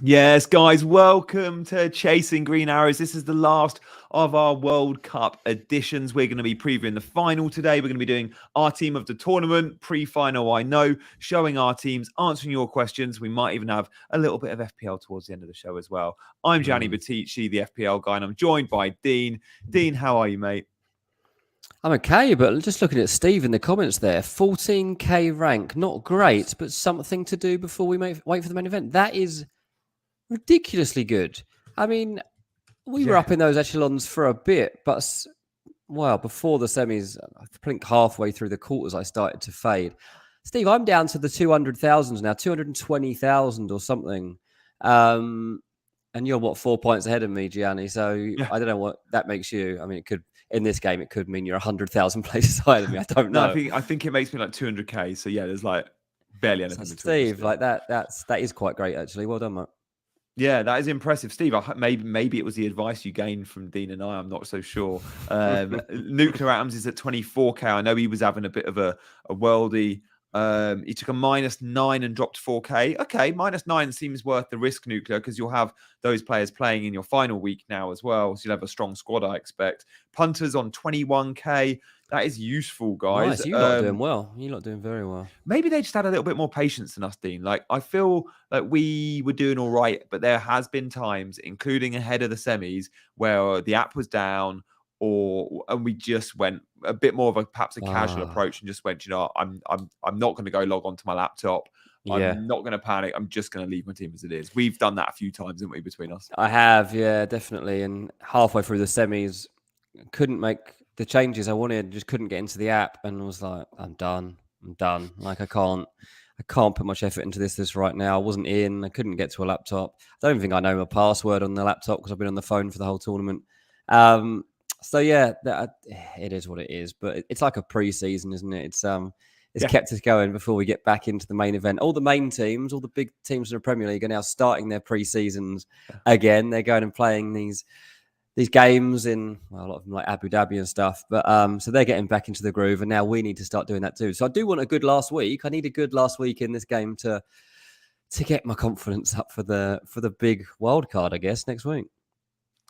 Yes, guys, welcome to Chasing Green Arrows. This is the last of our World Cup editions. We're going to be previewing the final today. We're going to be doing our team of the tournament, pre-final, I know, showing our teams, answering your questions. We might even have a little bit of FPL towards the end of the show as well. I'm Gianni Battici, the FPL guy, and I'm joined by Dean. Dean, how are you, mate? I'm okay, but just looking at Steve in the comments there, 14k rank, not great, but something to do before we wait for the main event. That is ridiculously good. I mean, we were up in those echelons for a bit, but before the semis, I think halfway through the quarters, I started to fade. Steve, I'm down to the 200,000 now, 220,000 or something. And you're 4 points ahead of me, Gianni. So I don't know what that makes you. I mean, it could in this game, it could mean you're 100,000 places higher than me. I don't know. I think it makes me like 200k. So yeah, there's like barely anything between Steve, like that is quite great actually. Well done, mate. Yeah, that is impressive, Steve. Maybe it was the advice you gained from Dean and I. I'm not so sure. Nuclear Atoms is at 24k. I know he was having a bit of a worldie. He took a -9 and dropped 4k. Okay, -9 seems worth the risk, Nuclear, because you'll have those players playing in your final week now as well. So you'll have a strong squad, I expect. Punters on 21k. That is useful, guys. Nice. You lot are doing well. You lot are doing very well. Maybe they just had a little bit more patience than us, Dean. Like, I feel like we were doing all right, but there has been times, including ahead of the semis, where the app was down, and we just went a bit more of perhaps a casual approach and just went, I'm not going to go log onto my laptop. I'm not going to panic. I'm just going to leave my team as it is. We've done that a few times, haven't we, between us? I have, yeah, definitely. And halfway through the semis, couldn't make the changes I wanted. Just couldn't get into the app, and was like, I'm done. Like I can't put much effort into this right now. I wasn't in. I couldn't get to a laptop. I don't even think I know my password on the laptop because I've been on the phone for the whole tournament. So yeah, it is what it is. But it's like a pre-season, isn't it? It's kept us going before we get back into the main event. All the main teams, all the big teams in the Premier League are now starting their pre-seasons again. They're going and playing these games in a lot of them like Abu Dhabi and stuff. But so they're getting back into the groove, and now we need to start doing that too. So I do want a good last week. I need a good last week in this game to get my confidence up for the big wild card, I guess, next week.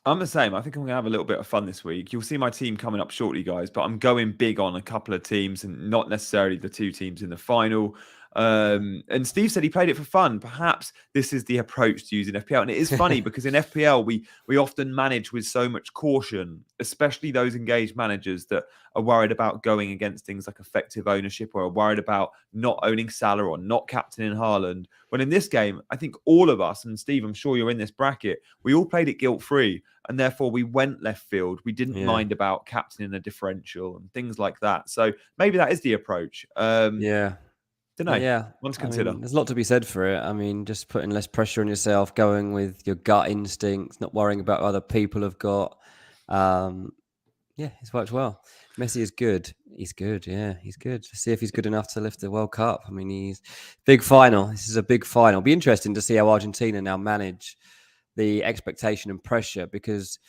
I'm the same. I think I'm going to have a little bit of fun this week. You'll see my team coming up shortly, guys, but I'm going big on a couple of teams and not necessarily the two teams in the final. And Steve said he played it for fun. Perhaps this is the approach to using FPL. And it is funny because in FPL, we often manage with so much caution, especially those engaged managers that are worried about going against things like effective ownership or are worried about not owning Salah or not captaining Haaland. When in this game, I think all of us, and Steve, I'm sure you're in this bracket, we all played it guilt-free. And therefore, we went left field. We didn't mind about captaining a differential and things like that. So maybe that is the approach. Don't know. Yeah. One to consider. There's a lot to be said for it. I mean, just putting less pressure on yourself, going with your gut instincts, not worrying about what other people have got. It's worked well. Messi is good. He's good. Yeah, he's good. Let's see if he's good enough to lift the World Cup. I mean, he's big final. This is a big final. It'll be interesting to see how Argentina now manage the expectation and pressure because,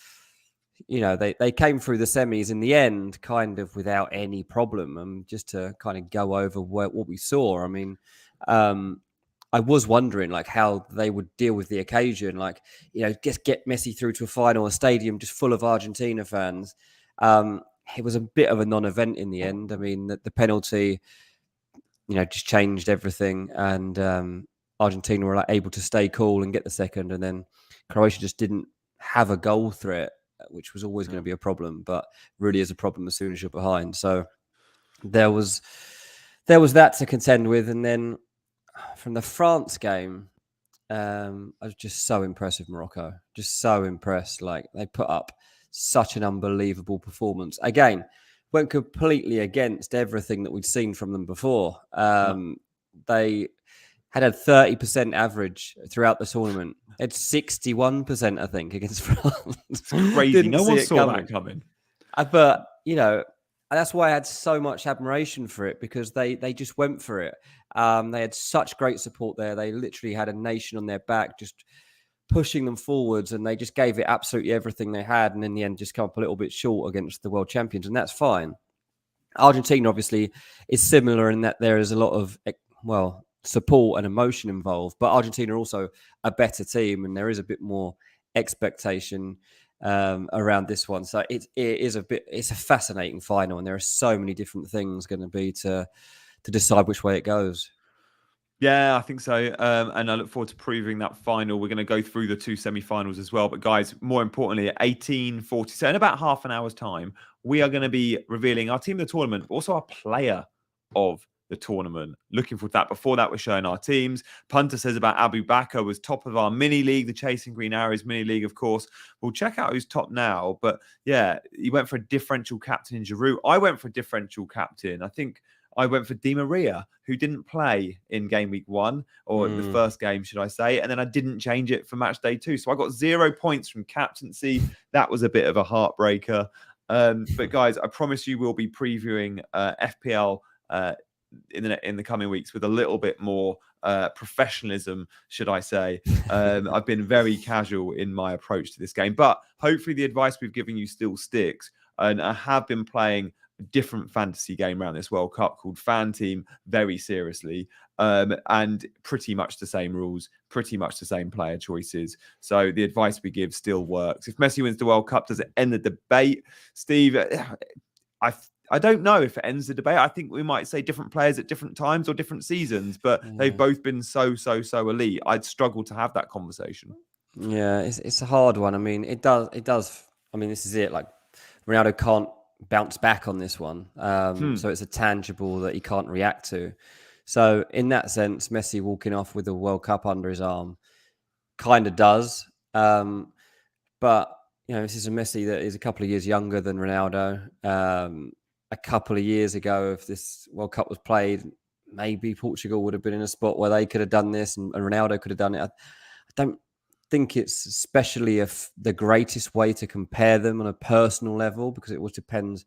they came through the semis in the end kind of without any problem. And just to kind of go over what we saw, I mean, I was wondering like how they would deal with the occasion, like, just get Messi through to a final, a stadium just full of Argentina fans. It was a bit of a non-event in the end. I mean, the penalty, just changed everything. And Argentina were able to stay cool and get the second. And then Croatia just didn't have a goal threat, which was always going to be a problem, but really is a problem as soon as you're behind. So there was that to contend with. And then from the France game, I was just so impressed with Morocco. Just so impressed. Like, they put up such an unbelievable performance. Again, went completely against everything that we'd seen from them before. They had a 30% average throughout the tournament. It's 61%, I think, against France. It's crazy. No one saw that coming. But, that's why I had so much admiration for it, because they just went for it. They had such great support there. They literally had a nation on their back, just pushing them forwards, and they just gave it absolutely everything they had. And in the end, just come up a little bit short against the world champions. And that's fine. Argentina, obviously, is similar in that there is a lot of, support and emotion involved. But Argentina are also a better team, and there is a bit more expectation around this one. So it's a fascinating final, and there are so many different things going to be to decide which way it goes. Yeah, I think so. And I look forward to proving that final. We're going to go through the two semi-finals as well. But guys, more importantly, at 18:40, so in about half an hour's time, we are going to be revealing our team of the tournament, but also our player of the tournament. Looking forward to that. Before that, we're showing our teams. Punter says about Abu Bakr was top of our mini league, the Chasing Green Arrows mini league, of course. We'll check out who's top now. But yeah, he went for a differential captain in Giroud. I went for a differential captain. I think I went for Di Maria, who didn't play in game week 1, or the first game, should I say. And then I didn't change it for match day 2. So I got 0 points from captaincy. That was a bit of a heartbreaker. But guys, I promise you we'll be previewing FPL in the coming weeks with a little bit more professionalism, should I say. I've been very casual in my approach to this game, but hopefully the advice we've given you still sticks. And I have been playing a different fantasy game around this World Cup called Fan Team very seriously, and pretty much the same rules, pretty much the same player choices. So the advice we give still works. If Messi wins the World Cup, does it end the debate? Steve, I don't know if it ends the debate. I think we might say different players at different times or different seasons, but they've both been so elite. I'd struggle to have that conversation. Yeah, it's a hard one. I mean, it does. I mean, this is it. Like, Ronaldo can't bounce back on this one. So it's a tangible that he can't react to. So in that sense, Messi walking off with the World Cup under his arm kind of does. But, this is a Messi that is a couple of years younger than Ronaldo. A couple of years ago, if this World Cup was played, maybe Portugal would have been in a spot where they could have done this and Ronaldo could have done it. I don't think it's especially the greatest way to compare them on a personal level, because it all depends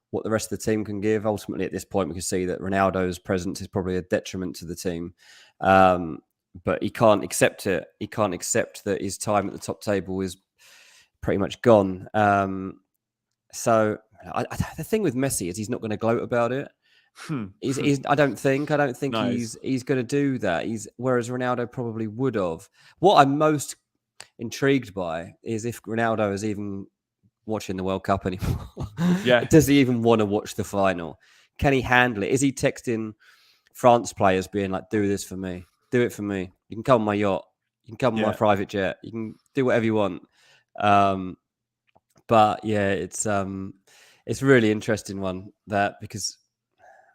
what the rest of the team can give. Ultimately, at this point, we can see that Ronaldo's presence is probably a detriment to the team. But he can't accept it. He can't accept that his time at the top table is pretty much gone. So the thing with Messi is he's not going to gloat about it. I don't think Nice. he's going to do that. Whereas Ronaldo probably would have. What I'm most intrigued by is if Ronaldo is even watching the World Cup anymore. Yeah. Does he even want to watch the final? Can he handle it? Is he texting France players being like, "Do this for me. Do it for me. You can come on my yacht. You can come on my private jet. You can do whatever you want." But yeah, it's a really interesting one, that, because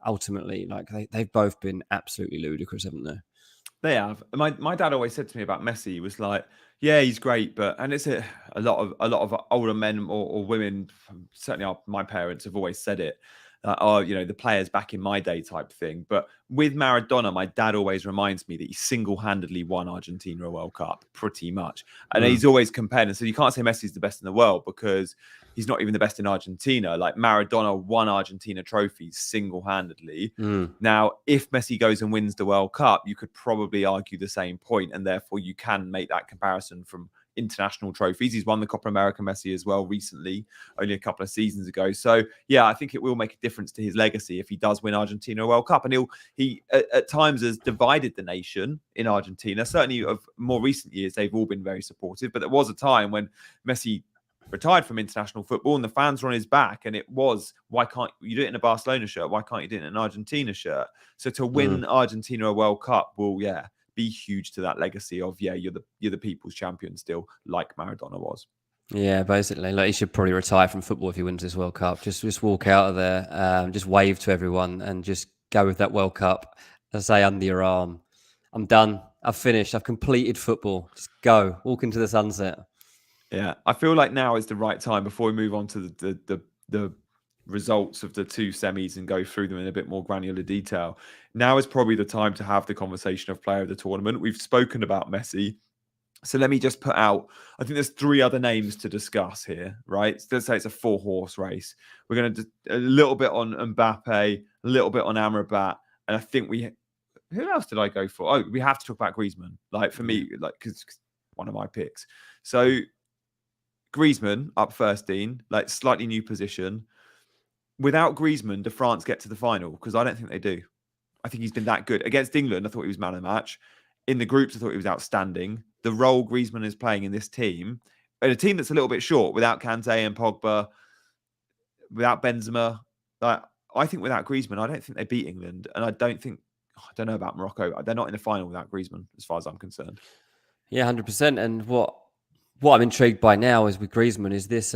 ultimately, like, they've both been absolutely ludicrous, haven't they? They have. My dad always said to me about Messi, he was like, yeah, he's great, and it's a lot of older men or women, certainly my parents have always said it. The players back in my day type thing. But with Maradona, my dad always reminds me that he single-handedly won Argentina a World Cup, pretty much. And he's always compared. And so you can't say Messi's the best in the world because he's not even the best in Argentina. Like, Maradona won Argentina trophies single-handedly. Now, if Messi goes and wins the World Cup, you could probably argue the same point, and therefore you can make that comparison from international trophies. He's won the Copa America, Messi, as well recently, only a couple of seasons ago. So yeah, I think it will make a difference to his legacy if he does win Argentina a World Cup. And he at times has divided the nation in Argentina. Certainly of more recent years, they've all been very supportive. But there was a time when Messi retired from international football and the fans were on his back, and it was, why can't you do it in a Barcelona shirt? Why can't you do it in an Argentina shirt? So to win Argentina a World Cup will, be huge to that legacy of, you're the people's champion still, like Maradona was. Yeah, basically, like, he should probably retire from football if he wins this World Cup. Just walk out of there, just wave to everyone, and just go with that World Cup, and say under your arm, "I'm done. I've finished. I've completed football. Just go, walk into the sunset." Yeah, I feel like now is the right time before we move on to the results of the two semis and go through them in a bit more granular detail. Now is probably the time to have the conversation of player of the tournament. We've spoken about Messi. So let me just put out, I think there's 3 other names to discuss here, right? Let's say it's a 4-horse race. We're going to do a little bit on Mbappe, a little bit on Amrabat, and I think who else did I go for? Oh, we have to talk about Griezmann. Like, for me, like, because one of my picks. So Griezmann up first, Dean, like, slightly new position. Without Griezmann, do France get to the final? Because I don't think they do. I think he's been that good. Against England, I thought he was man of the match. In the groups, I thought he was outstanding. The role Griezmann is playing in this team, and a team that's a little bit short without Kante and Pogba, without Benzema. Like, I think without Griezmann, I don't think they beat England, and I don't know about Morocco. They're not in the final without Griezmann, as far as I'm concerned. Yeah, 100%. And what I'm intrigued by now is with Griezmann, is this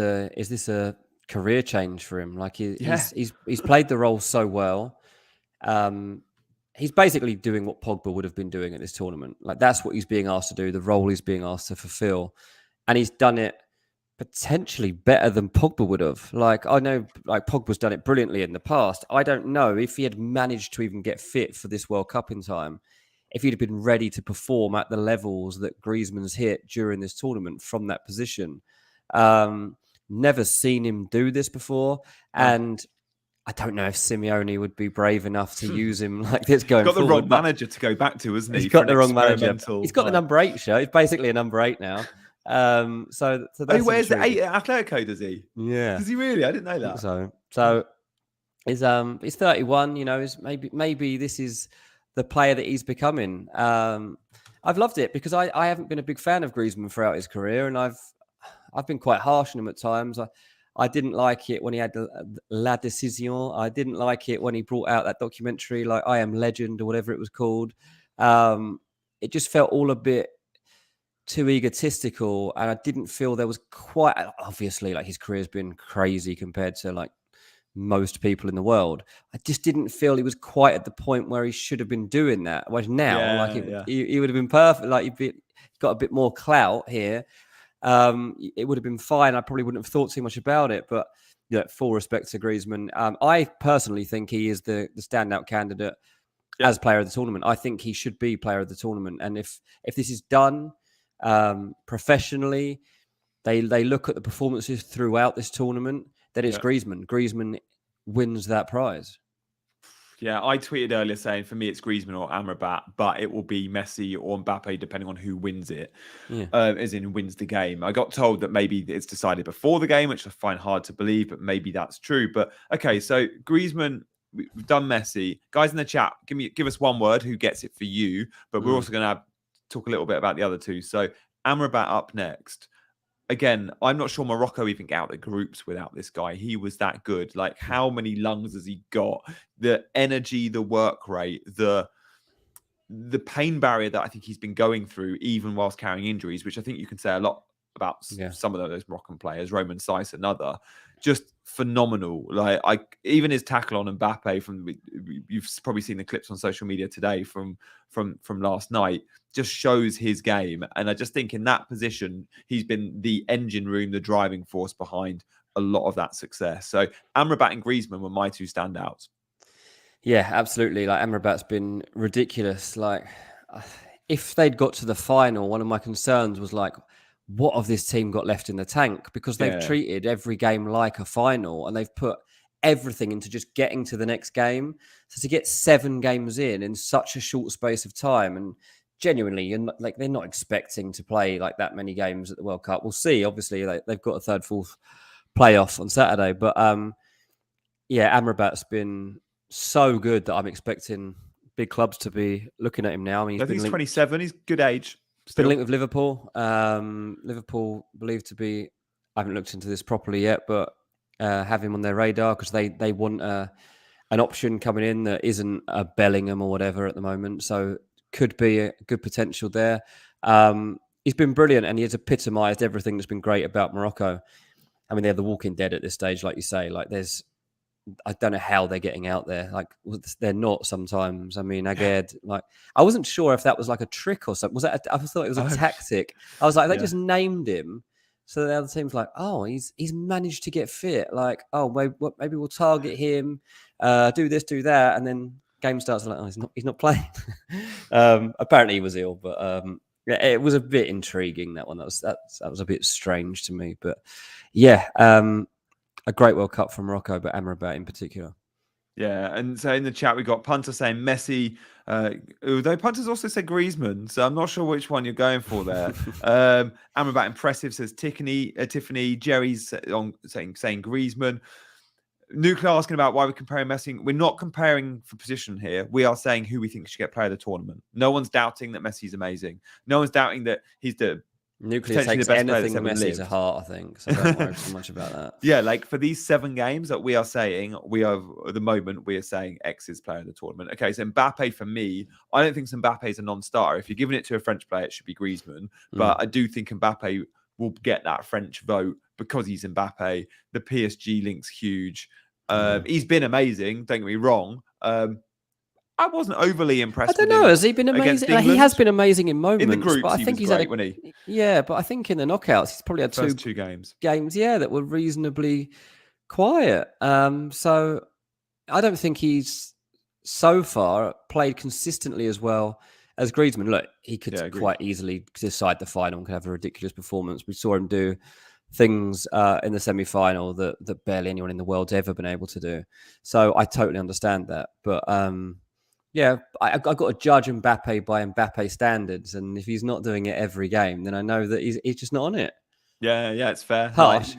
a career change for him? Like he's played the role so well. He's basically doing what Pogba would have been doing at this tournament. Like that's what he's being asked to do, the role he's being asked to fulfill, and he's done it potentially better than Pogba would have. Like I know, like Pogba's done it brilliantly in the past. I don't know if he had managed to even get fit for this World Cup in time, if he'd have been ready to perform at the levels that Griezmann's hit during this tournament from that position. Never seen him do this before, and I don't know if Simeone would be brave enough to use him like this going forward. He's got the wrong manager to go back to, isn't he? He's got the wrong manager. He's got the number 8 shirt. He's basically a number 8 now. So that's he wears the 8 at Atletico, does he? Yeah. Does he really? I didn't know that. So he's 31. You know, maybe this is the player that he's becoming. I've loved it because I haven't been a big fan of Griezmann throughout his career, and I've been quite harsh on him at times. I didn't like it when he had La Décision. I didn't like it when he brought out that documentary, like I Am Legend or whatever it was called. It just felt all a bit too egotistical, and I didn't feel there was quite, obviously, like his career's been crazy compared to like most people in the world. I just didn't feel he was quite at the point where he should have been doing that. Whereas now, he would have been perfect. Like he'd got a bit more clout here. It would have been fine. I probably wouldn't have thought too much about it, but yeah, full respect to Griezmann. I personally think he is the standout candidate as player of the tournament. I think he should be player of the tournament. And if this is done professionally, they look at the performances throughout this tournament, then it's Griezmann. Griezmann wins that prize. Yeah, I tweeted earlier saying for me it's Griezmann or Amrabat, but it will be Messi or Mbappe depending on who wins it, as in wins the game. I got told that maybe it's decided before the game, which I find hard to believe, but maybe that's true. But okay, so Griezmann, we've done Messi. Guys in the chat, give us one word who gets it for you, but we're also going to talk a little bit about the other two. So Amrabat up next. Again, I'm not sure Morocco even get out the groups without this guy. He was that good. Like, how many lungs has he got? The energy, the work rate, the pain barrier that I think he's been going through, even whilst carrying injuries, which I think you can say a lot about some of those Moroccan players. Roman Saiss, another, just phenomenal. Like, even his tackle on Mbappe you've probably seen the clips on social media today from last night, just shows his game. And I just think in that position, he's been the engine room, the driving force behind a lot of that success. So Amrabat and Griezmann were my two standouts. Yeah, absolutely. Like Amrabat's been ridiculous. Like if they'd got to the final, one of my concerns was like, what have this team got left in the tank? Because they've treated every game like a final, and they've put everything into just getting to the next game. So to get 7 games in such a short space of time, and genuinely, they're not expecting to play like that many games at the World Cup. We'll see. Obviously, they've got a third, fourth playoff on Saturday, but Amrabat's been so good that I'm expecting big clubs to be looking at him now. I mean, he's 27. He's good age. He's been linked with Liverpool. Liverpool believed to be, I haven't looked into this properly yet, but have him on their radar because they want an option coming in that isn't a Bellingham or whatever at the moment. So could be a good potential there. He's been brilliant, and he has epitomised everything that's been great about Morocco. I mean, they're the walking dead at this stage, like you say. Like I don't know how they're getting out there. Like they're not sometimes. I mean, Aguerd, like I wasn't sure if that was like a trick or something. I thought it was a tactic. I was like, they just named him. So the other team's like, oh, he's managed to get fit. Like, oh, maybe we'll target him, do this, do that. And then game starts like, oh, he's not playing. Apparently he was ill, but it was a bit intriguing, that one. That was a bit strange to me. But yeah, a great World Cup from Morocco, but Amrabat in particular. Yeah, and so in the chat we got Punter saying Messi, although Punter's also said Griezmann, so I'm not sure which one you're going for there. Amrabat impressive says Tiffany. Jerry's saying Griezmann. Nuclear asking about why we're comparing Messi. We're not comparing for position here. We are saying who we think should get player of the tournament. No one's doubting that Messi's amazing. No one's doubting that he's the Nuclear potentially takes the best player anything that's ever Messi lived. to heart, I think. So don't worry too much about that. Yeah, like for these 7 games that we are saying, we are at the moment we are saying X is player of the tournament. Okay, so Mbappe for me, I don't think Mbappe is a non-starter. If you're giving it to a French player, it should be Griezmann. But I do think Mbappe will get that French vote because he's Mbappe. The PSG link's huge. He's been amazing. Don't get me wrong. I wasn't overly impressed. I don't know. Has he been amazing? He has been amazing in moments. In the groups, but I think he's had great, wasn't he? Yeah, but I think in the knockouts, he's probably had First two games. Yeah, that were reasonably quiet. So I don't think he's so far played consistently as well as Griezmann. Look, he could quite easily decide the final and could have a ridiculous performance. We saw him do things in the semi-final that barely anyone in the world's ever been able to do. So I totally understand that. But yeah, I've got to judge Mbappe by Mbappe standards. And if he's not doing it every game, then I know that he's just not on it. Yeah, it's fair. Harsh.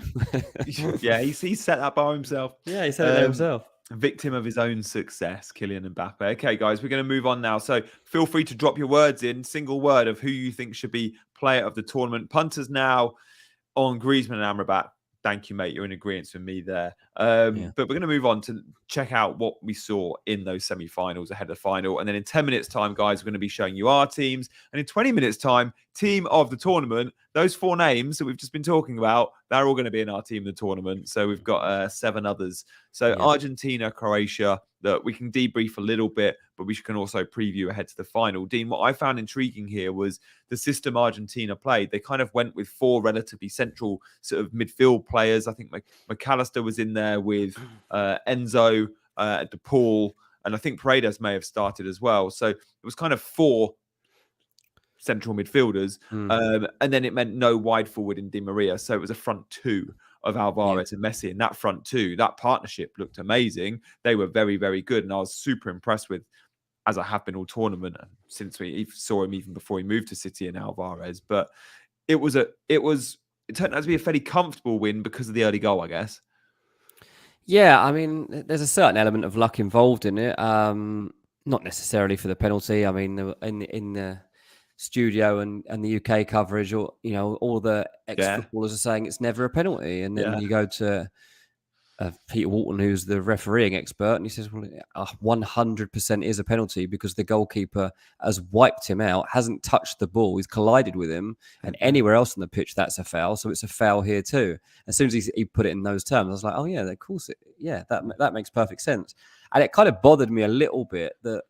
Yeah, he set that bar himself. Yeah, he set it there himself. Victim of his own success, Kylian Mbappe. Okay, guys, we're going to move on now. So feel free to drop your words in, single word of who you think should be player of the tournament. Punters now on Griezmann and Amrabat. Thank you, mate. You're in agreement with me there. But we're going to move on to check out what we saw in those semi-finals ahead of the final. And then in 10 minutes' time, guys, we're going to be showing you our teams. And in 20 minutes' time, team of the tournament. Those 4 names that we've just been talking about, they're all going to be in our team of the tournament. So we've got 7 others. So Argentina, Croatia, that we can debrief a little bit, but we can also preview ahead to the final. Dean, what I found intriguing here was the system Argentina played. They kind of went with 4 relatively central sort of midfield players. I think McAllister was in there with Enzo, De Paul, and I think Paredes may have started as well. So it was kind of 4 central midfielders. And then it meant no wide forward in Di Maria. So it was a front 2 of Alvarez and Messi. And that front 2, that partnership looked amazing. They were very, very good. And I was super impressed with, as I have been all tournament, since we saw him even before he moved to City and Alvarez. But it turned out to be a fairly comfortable win because of the early goal, I guess. Yeah, I mean, there's a certain element of luck involved in it. Not necessarily for the penalty. I mean, in the studio and the UK coverage, or all the ex-footballers are saying it's never a penalty, and then you go to Peter Walton, who's the refereeing expert, and he says, well, 100% is a penalty because the goalkeeper has wiped him out, hasn't touched the ball, he's collided with him, and anywhere else on the pitch that's a foul, so it's a foul here too. As soon as he put it in those terms, I was like, oh yeah, of course, that makes perfect sense. And it kind of bothered me a little bit that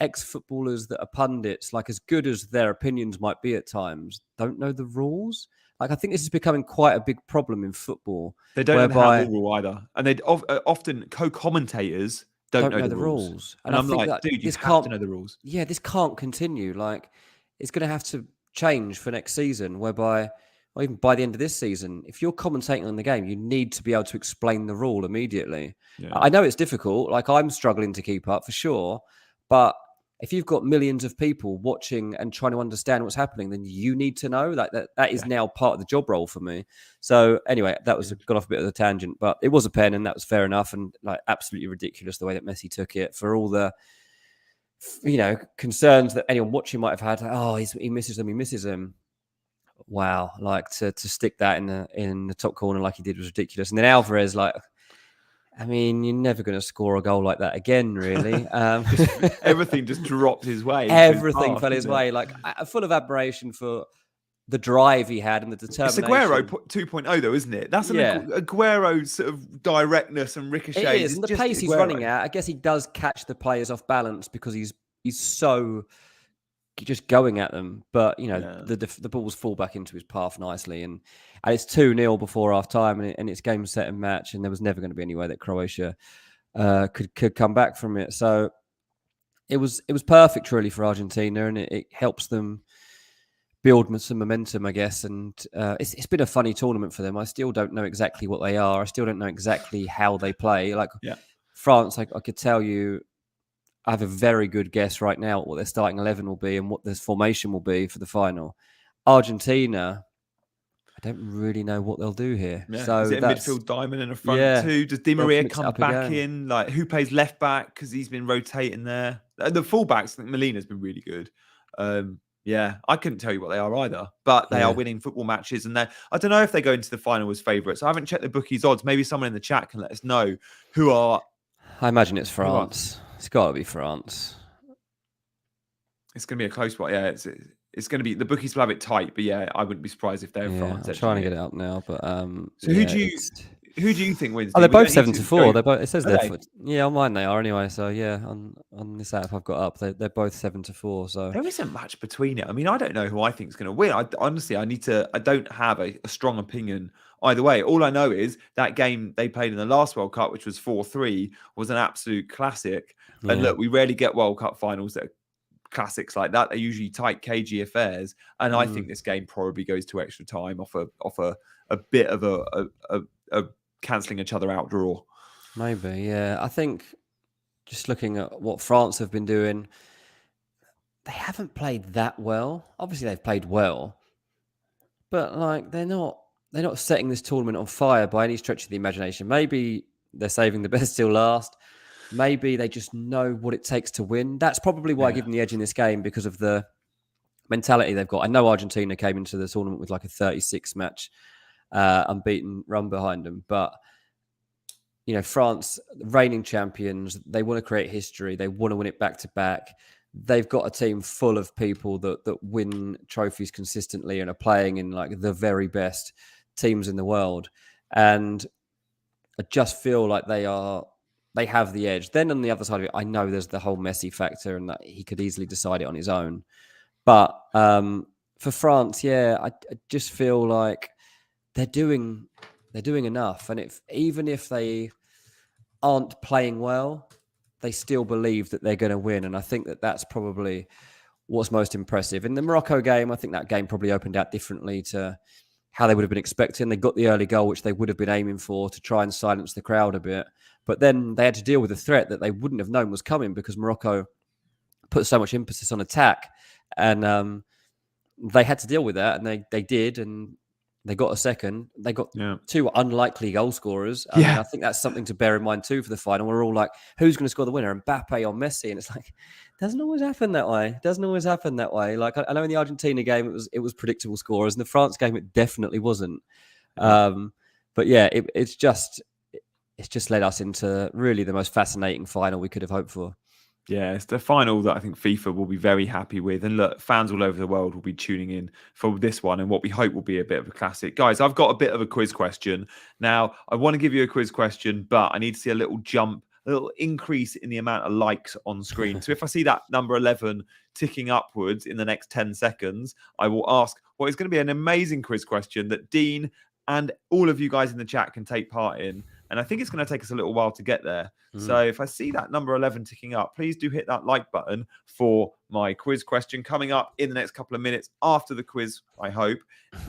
ex-footballers that are pundits, like as good as their opinions might be at times, don't know the rules. Like, I think this is becoming quite a big problem in football. They don't know the handball rule either. And they often co-commentators don't know the rules. And I'm like, dude, you have to know the rules. Yeah, this can't continue. Like, it's going to have to change for next season, whereby, or even by the end of this season, if you're commentating on the game, you need to be able to explain the rule immediately. Yeah. I know it's difficult. Like, I'm struggling to keep up for sure. But if you've got millions of people watching and trying to understand what's happening, then you need to know. That is now part of the job role for me. So anyway, that was got off a bit of the tangent, but it was a pen, and that was fair enough. And like, absolutely ridiculous the way that Messi took it, for all the concerns that anyone watching might have had. Oh, he misses them. Wow, like to stick that in the top corner like he did was ridiculous. And then Alvarez, like, I mean, you're never going to score a goal like that again, really. Everything just dropped his way. Everything fell his way. Like, full of admiration for the drive he had and the determination. It's Aguero 2.0, though, isn't it? That's an Aguero sort of directness and ricochet. It is. And the pace he's running at, I guess he does catch the players off balance because he's so just going at them. But, the balls fall back into his path nicely. And it's 2-0 before half time, and it's game, set, and match. And there was never going to be any way that Croatia could come back from it. So it was perfect, really, for Argentina, and it helps them build some momentum, I guess. And it's been a funny tournament for them. I still don't know exactly what they are. I still don't know exactly how they play. Like France, I could tell you, I have a very good guess right now what their starting 11 will be and what their formation will be for the final. Argentina, I don't really know what they'll do here. Yeah. So Is it a that's midfield diamond and a front two? Does Di they'll Maria mix it come up back again. in? Like, who plays left back? Because he's been rotating there. The fullbacks, I think Molina's been really good. Yeah, I couldn't tell you what they are either, but they are winning football matches. And I don't know if they go into the final as favourites. I haven't checked the bookies' odds. Maybe someone in the chat can let us know who are. I imagine it's France. It's got to be France. It's going to be a close one. Yeah, it's going to be, the bookies will have it tight, but yeah, I wouldn't be surprised if they're France. I'm trying to get it up now, but so who do you think wins? Oh, they're both 7-4. They're both. It says they're. On mine they are anyway. So yeah, on this app I've got up, they're both 7-4. So there isn't much between it. I mean, I don't know who I think is going to win. Honestly, I don't have a strong opinion either way. All I know is that game they played in the last World Cup, which was 4-3, was an absolute classic. Yeah. And look, we rarely get World Cup finals that are classics like that. They're usually tight, cagey affairs. And I think this game probably goes to extra time off a bit of a cancelling each other out draw. Maybe, yeah. I think just looking at what France have been doing, they haven't played that well. Obviously, they've played well, but like they're not setting this tournament on fire by any stretch of the imagination. Maybe they're saving the best till last. Maybe they just know what it takes to win. That's probably why I give them the edge in this game, because of the mentality they've got. I know Argentina came into the tournament with like a 36-match unbeaten run behind them, but France, reigning champions, they want to create history. They want to win it back to back. They've got a team full of people that win trophies consistently and are playing in like the very best teams in the world. And I just feel like they have the edge. Then on the other side of it, I know there's the whole Messi factor and that he could easily decide it on his own. But for France, I just feel like they're doing enough. And even if they aren't playing well, they still believe that they're going to win. And I think that that's probably what's most impressive. In the Morocco game, I think that game probably opened out differently to how they would have been expecting. They got the early goal, which they would have been aiming for, to try and silence the crowd a bit. But then they had to deal with a threat that they wouldn't have known was coming, because Morocco put so much emphasis on attack. And they had to deal with that, and they did, and they got a second. They got two unlikely goal scorers. I mean, I think that's something to bear in mind too for the final. We're all like, who's going to score the winner? Mbappe or Messi? And it's like, it doesn't always happen that way. Like, I know in the Argentina game, it was predictable scorers. In the France game, it definitely wasn't. But yeah, it's just led us into really the most fascinating final we could have hoped for. Yeah, it's the final that I think FIFA will be very happy with. And look, fans all over the world will be tuning in for this one and what we hope will be a bit of a classic. Guys, I've got a bit of a quiz question. Now, I want to give you a quiz question, but I need to see a little jump, a little increase in the amount of likes on screen. So if I see that number 11 ticking upwards in the next 10 seconds, I will ask what is going to be an amazing quiz question that Dean and all of you guys in the chat can take part in. And I think it's going to take us a little while to get there. So if I see that number 11 ticking up, please do hit that like button for my quiz question coming up in the next couple of minutes after the quiz. I hope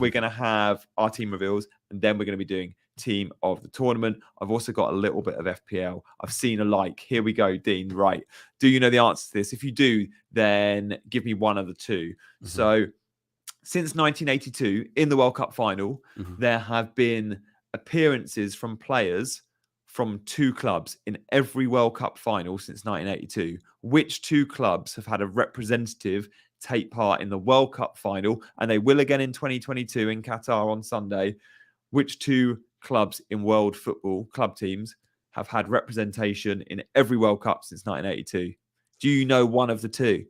we're going to have our team reveals, and then we're going to be doing team of the tournament. I've also got a little bit of FPL. I've seen a like. Here we go, Dean. Right. Do you know the answer to this? If you do, then give me one of the two. So since 1982 in the World Cup final, there have been appearances from players from two clubs in every World Cup final since 1982. Which two clubs have had a representative take part in the World Cup final? And they will again in 2022 in Qatar on Sunday. Which two clubs in world football, club teams, have had representation in every World Cup since 1982? Do you know one of the two?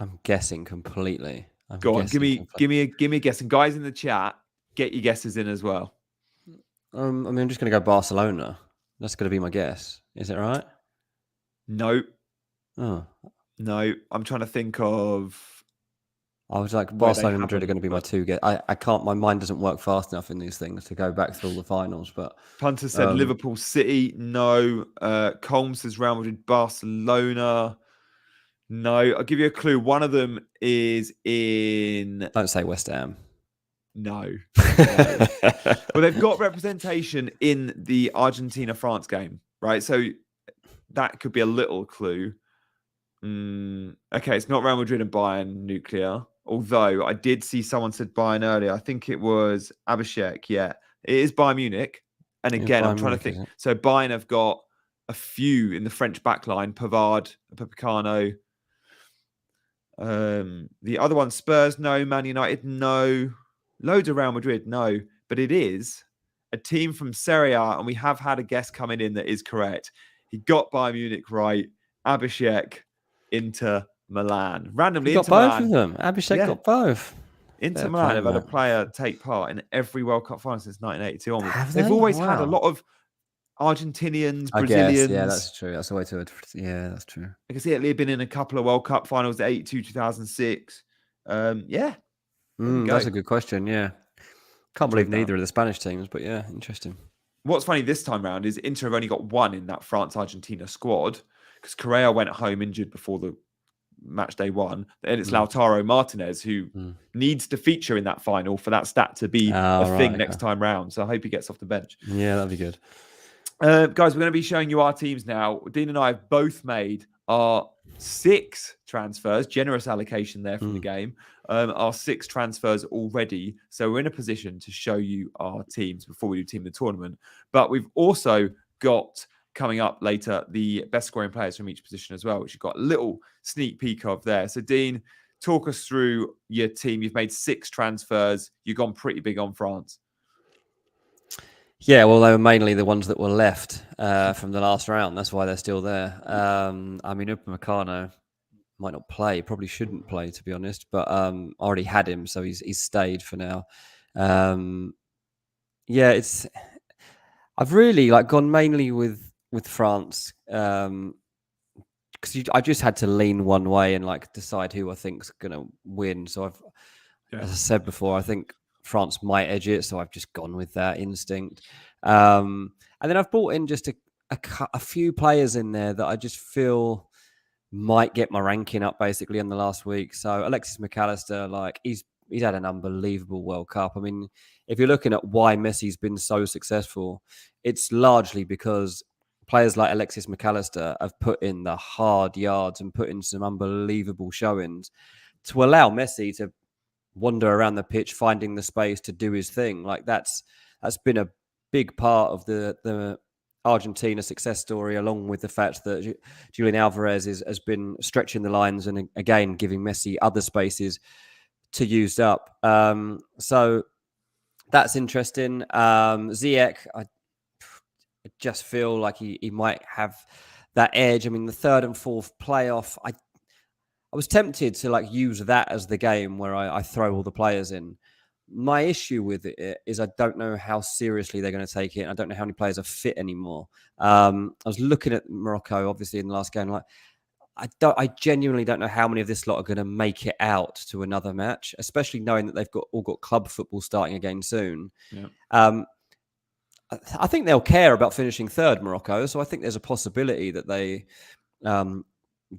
I'm guessing completely. Go on, give me a guess. And guys in the chat, get your guesses in as well. I mean, I'm just going to go Barcelona. That's going to be my guess. Is it right? No. Oh. No. I'm trying to think of... I was like, Barcelona and Madrid are going to be my two guess. I can't... My mind doesn't work fast enough in these things to go back through all the finals, but... Punter said Liverpool City. No. Colm says Real Madrid, Barcelona. No. I'll give you a clue. One of them is in... Don't say West Ham. No. Well, they've got representation in the Argentina-France game, right? So that could be a little clue. Okay, it's not Real Madrid and Bayern Nuclear. Although I did see someone said Bayern earlier. I think it was Abhishek. Yeah, it is Bayern Munich. And again, I'm trying to think. So Bayern have got a few in the French backline: Pavard, Upamecano. The other one, Spurs, no. Man United, no. Loads of Real Madrid, no. But it is a team from Serie A, and we have had a guest coming in that is correct. He got Bayern Munich right. Abhishek, Inter Milan. Randomly, he got Inter both Milan. of them. Abhishek got both. Inter Milan have had a player take part in every World Cup final since 1982 onwards. Have They've they? always had a lot of Argentinians, I Brazilians. guess, yeah, that's true. That's the way to it. Yeah, that's true. I can see Italy have been in a couple of World Cup finals, 82, 2006. Yeah. That's a good question, yeah. Can't believe neither of the Spanish teams, but yeah, interesting. What's funny this time round is Inter have only got one in that France-Argentina squad because Correa went home injured before the match day one. And it's Lautaro Martinez who needs to feature in that final for that stat to be a thing next time round. So I hope he gets off the bench. Yeah, that'd be good. Guys, we're going to be showing you our teams now. Dean and I have both made our 6 transfers, generous allocation there from the game. Our 6 transfers already. So we're in a position to show you our teams before we do team of the tournament. But we've also got coming up later the best scoring players from each position as well, which you've got a little sneak peek of there. So Dean, talk us through your team. You've made 6 transfers. You've gone pretty big on France. Yeah, well, they were mainly the ones that were left from the last round. That's why they're still there. I mean, Upamecano might not play, probably shouldn't play, to be honest, but I already had him, so he's stayed for now. Yeah, I've really gone mainly with France because I just had to lean one way and decide who I think's going to win. So as I said before, I think France might edge it, so I've just gone with that instinct. And then I've brought in just a few players in there that I just feel might get my ranking up basically in the last week. So Alexis McAllister, he's had an unbelievable World Cup. I mean, if you're looking at why Messi's been so successful, it's largely because players like Alexis McAllister have put in the hard yards and put in some unbelievable showings to allow Messi to wander around the pitch, finding the space to do his thing. That's been a big part of the Argentina success story, along with the fact that Julian Alvarez has been stretching the lines and again giving Messi other spaces to use up. So that's interesting. Ziyech, I just feel like he might have that edge. I mean, the third and fourth playoff, I was tempted to use that as the game where I throw all the players in. My issue with it is I don't know how seriously they're going to take it. I don't know how many players are fit anymore. I was looking at Morocco, obviously, in the last game. I genuinely don't know how many of this lot are going to make it out to another match, especially knowing that they've all got club football starting again soon. Yeah. I think they'll care about finishing third, Morocco. So I think there's a possibility that they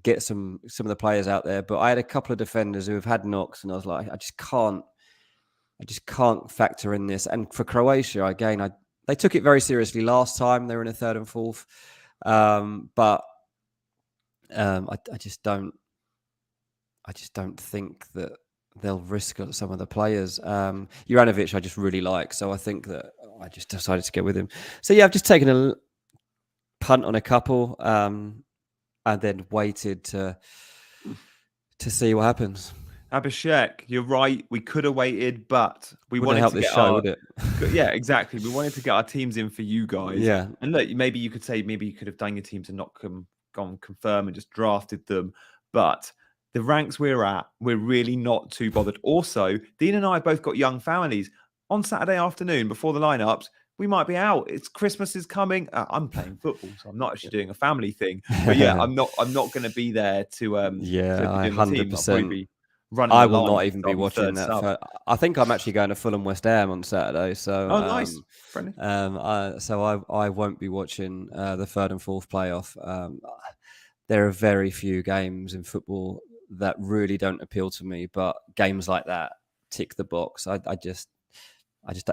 get some of the players out there. But I had a couple of defenders who have had knocks, and I was like, I just can't factor in this. And for Croatia, again, they took it very seriously last time. They were in a third and fourth, but I just don't think that they'll risk some of the players. Juranovic, I just really like, so I think that I just decided to get with him. So yeah, I've just taken a punt on a couple, and then waited to see what happens. Abhishek, you're right. We could have waited, but we wanted to get show, would it? Yeah, exactly. We wanted to get our teams in for you guys. Yeah. And look, maybe you could say you could have done your team to not gone confirm and just drafted them. But the ranks we're at, we're really not too bothered. Also, Dean and I both got young families. On Saturday afternoon before the lineups, we might be out. It's Christmas is coming. I'm playing football, so I'm not actually doing a family thing. But yeah, I'm not going to be there to I 100%. I will not even be watching that. I think I'm actually going to Fulham West Ham on Saturday. So nice. So I won't be watching the third and fourth playoff. There are very few games in football that really don't appeal to me, but games like that tick the box. I just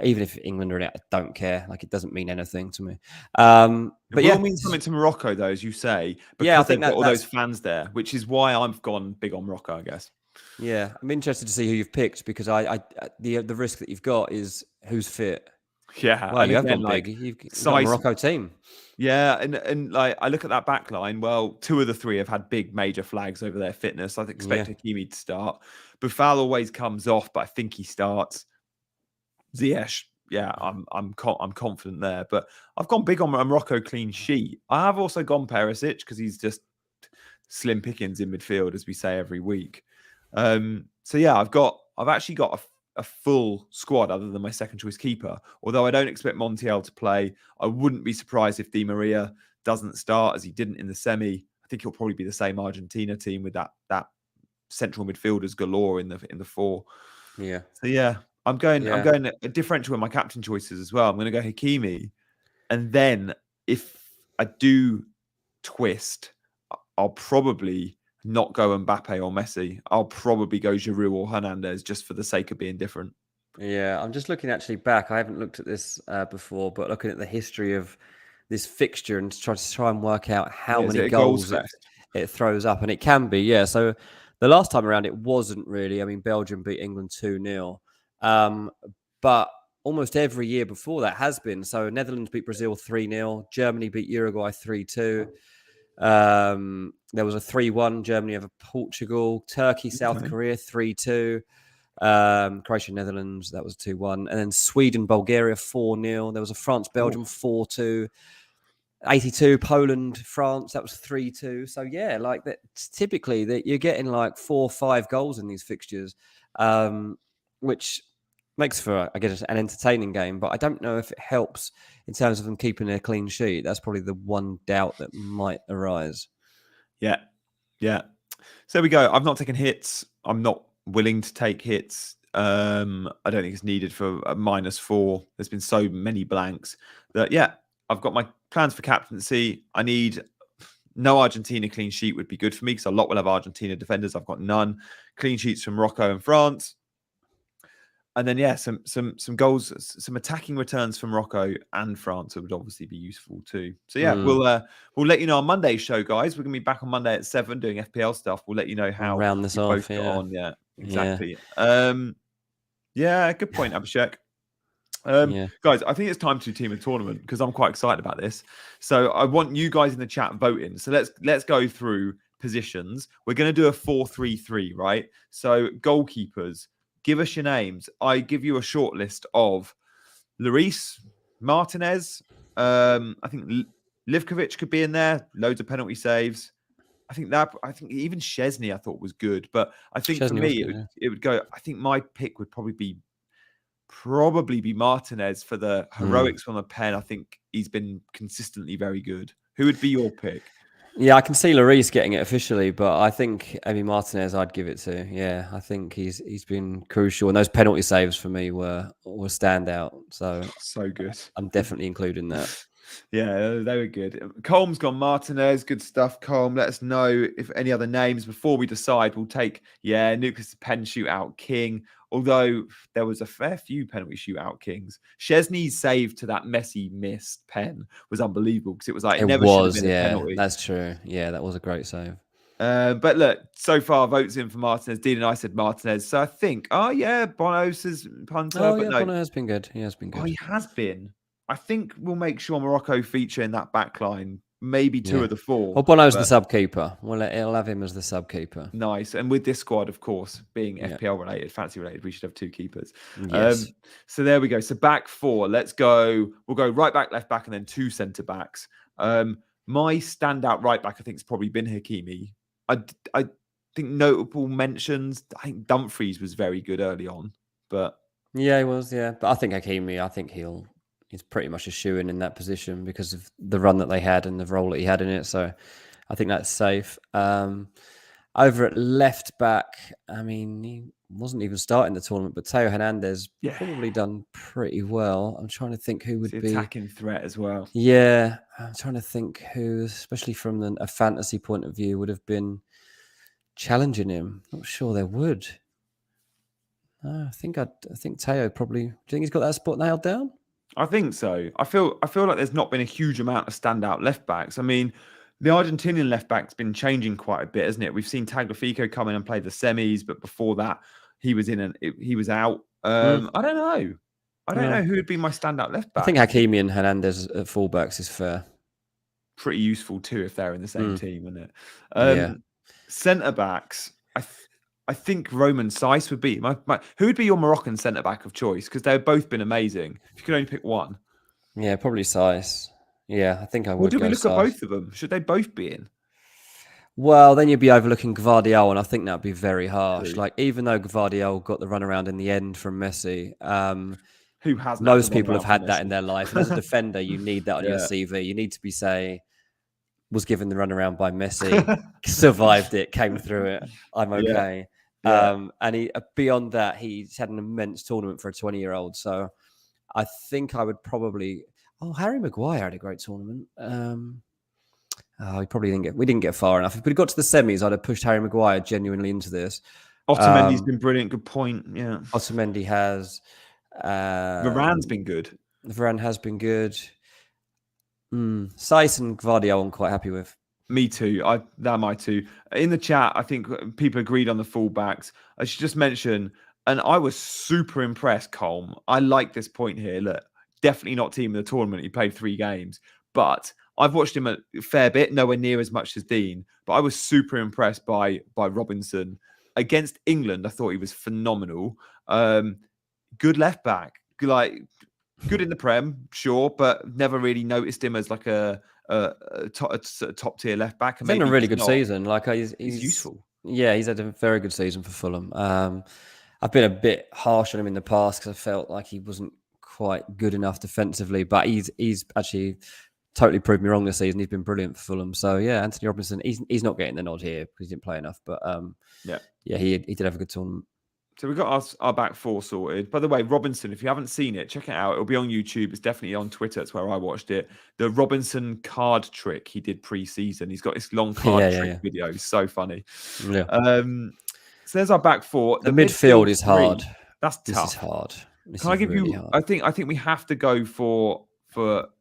even if England are in it, I don't care. It doesn't mean anything to me. But it will mean something to Morocco, though, as you say, because I think they've got all those fans there, which is why I've gone big on Morocco, I guess. Yeah, I'm interested to see who you've picked because the risk that you've got is who's fit. Yeah, Well, and you have again, gone like big. You've got a size. Morocco team. Yeah, and like I look at that back line. Well, two of the three have had big major flags over their fitness. I'd expect Yeah, Hakimi to start. Buffal always comes off, but I think he starts. Ziyech, yeah, I'm confident there. But I've gone big on a Morocco clean sheet. I have also gone Perisic because he's just slim pickings in midfield, as we say every week. So yeah, I've actually got a full squad other than my second choice keeper. Although I don't expect Montiel to play, I wouldn't be surprised if Di Maria doesn't start as he didn't in the semi. I think he'll probably be the same Argentina team with that central midfielders galore in the four. yeah, So yeah, I'm yeah, going a differential in my captain choices as well. I'm going to go Hakimi, and then if I do twist, I'll probably not go Mbappe or Messi. I'll probably go Giroud or Hernandez just for the sake of being different. yeah. I'm just looking actually back. I haven't looked at this before, but looking at the history of this fixture and to try and work out how Yeah, is many it a goals goals fest? it throws up, and it can be, yeah. So the last time around, it wasn't really. I mean, Belgium beat England 2-0, but almost every year before that has been. So Netherlands beat Brazil 3-0, Germany beat Uruguay 3-2. There was a 3-1 Germany over Portugal, Turkey, South Okay. Korea 3-2. Croatia, Netherlands, that was 2-1. And then Sweden, Bulgaria 4-0. There was a France, Oh, Belgium 4-2. 82 Poland, France, that was 3-2. So yeah, like that typically that you're getting like 4 or 5 goals in these fixtures, which makes for, I guess, an entertaining game, but I don't know if it helps in terms of them keeping a clean sheet. That's probably the one doubt that might arise. yeah, yeah. So there we go. I've not taken hits. I'm not willing to take hits. I don't think it's needed for a -4. There's been so many blanks that yeah, I've got my plans for captaincy. I need no Argentina clean sheet would be good for me because a lot will have Argentina defenders. I've got none. Clean sheets from Morocco and France. And then yeah, some goals, some attacking returns from Morocco and France would obviously be useful too. So yeah, Mm, we'll let you know on Monday's show, guys. We're gonna be back on Monday at 7 doing FPL stuff. We'll let you know I'll how round this we both off. got Yeah. on. Yeah, Yeah. exactly. Yeah, good point, Abhishek. Yeah. Guys, I think it's time to team a tournament because I'm quite excited about this. So I want you guys in the chat voting. So let's go through positions. We're going to do a 4-3-3, right? So goalkeepers, give us your names. I give you a short list of Lloris, Martinez. I think Livkovic could be in there. Loads of penalty saves. I think even Chesney I thought was good, but I think for Chesney was me good. Yeah. it would go. I think my pick would probably be Martinez for the Mm. heroics from the pen. I think he's been consistently very good. Who would be your pick? Yeah, I can see Lloris getting it officially, but I think Emi Martinez I'd give it to. Yeah, I think he's been crucial, and those penalty saves for me were standout. So So good. I'm definitely including that. Yeah, they were good. Colm's gone Martinez. Good stuff, Colm. Let us know if any other names before we decide. We'll take, yeah, Nucleus pen shootout king. Although there was a fair few penalty shootout kings. Chesney's save to that Messi missed pen was unbelievable because it was like it It never should have was, been a yeah, penalty. that's true. Yeah, that was a great save. But look, so far votes in for Martinez. Dean and I said Martinez. So I think, oh yeah, Bono says punter, Oh but yeah, no, Bono has been good. He has been oh, good. he has been. I think we'll make sure Morocco feature in that back line, maybe two Yeah. of the four. Well, Bono's the But sub keeper. It'll have him as the sub keeper. nice. And with this squad, of course, being Yeah. FPL related, fancy related, we should have two keepers. Yes. So there we go. So back four. Let's go. We'll go right back, left back, and then two centre backs. My standout right back, I think, has probably been Hakimi. I think notable mentions. I think Dumfries was very good early on, but Yeah, he was. Yeah, but I think Hakimi. I think he's pretty much a shoe in that position because of the run that they had and the role that he had in it. So I think that's safe. Over at left back, I mean, he wasn't even starting the tournament, but Teo Hernandez yeah, probably done pretty well. I'm trying to think who it's would the be. attacking threat as well. Yeah, I'm trying to think who, especially from a fantasy point of view, would have been challenging him. Not sure there would. I think Teo probably. Do you think he's got that spot nailed down? I think so. I feel like there's not been a huge amount of standout left backs. I mean, The Argentinian left back's been changing quite a bit, hasn't it? We've seen Tagliafico come in and play the semis, but before that, he was he was out. I don't know. I don't know who would be my standout left I think back. Hakimi and Hernandez at fullbacks is fair. Pretty useful too if they're in the same team, isn't it? Yeah. Centre backs. I think Roman Saiss would be my who would be your Moroccan centre back of choice, because they've both been amazing. If you could only pick one. Yeah, probably Saiss. Yeah, I think I Or would did we go look at Saiss. both of them? Should they both be in? Well, then you'd be overlooking Gvardiol, and I think that'd be very harsh. True. Like, even though Gvardiol got the runaround in the end from Messi, Who hasn't had the most people runaround have from had that in Messi? their life. And as a defender, you need that on your Yeah. CV. You need to be was given the runaround by Messi, survived it, came through it. I'm Yeah. okay. Yeah. And he beyond that, he's had an immense tournament for a 20-year-old. So I think I would probably. Oh, Harry Maguire had a great tournament. We probably didn't get far enough. If we'd got to the semis, I'd have pushed Harry Maguire genuinely into this. Otamendi's been brilliant. Good point. Yeah. Otamendi has. Varane's been good. Varane has been good. Saiss and Gvardiol I'm quite happy with. Me too. They're my two. In the chat, I think people agreed on the fullbacks. I should just mention, and I was super impressed, Colm. I like this point here. Look, definitely not team of the tournament. He played 3 games, but I've watched him a fair bit, nowhere near as much as Dean. But I was super impressed by Robinson against England. I thought he was phenomenal. Good left back, like good in the Prem, sure, but never really noticed him as like a top tier left back. He's had a really good season. Like he's useful. Yeah, he's had a very good season for Fulham. I've been a bit harsh on him in the past because I felt like he wasn't quite good enough defensively, but he's actually totally proved me wrong this season. He's been brilliant for Fulham. So yeah, Anthony Robinson, he's not getting the nod here because he didn't play enough, but he did have a good tournament. So we've got our back 4 sorted. By the way, Robinson, if you haven't seen it, check it out. It'll be on YouTube. It's definitely on Twitter. That's where I watched it. The Robinson card trick he did pre-season. He's got this long card trick video. It's so funny. Yeah. So there's our back 4. The midfield is 3, hard. That's tough. This is hard. Can I give really you? Hard. I think we have to go for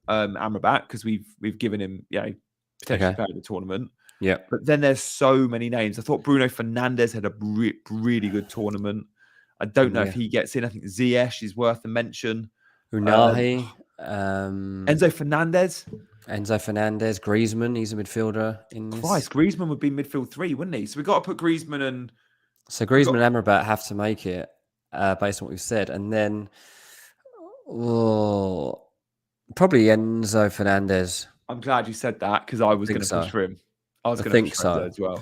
Amrabat because we've given him potentially player of the tournament. Yeah, but then there's so many names. I thought Bruno Fernandes had a really good tournament. I don't know if he gets in. I think Ziyech is worth a mention. Unahi, Enzo Fernandez, Griezmann. He's a midfielder. Griezmann would be midfield 3, wouldn't he? So we've got to put Griezmann and. So Griezmann and Amrabat have to make it based on what we've said, and then probably Enzo Fernandez. I'm glad you said that because I was going to push for him. I was going to push for Enzo as well.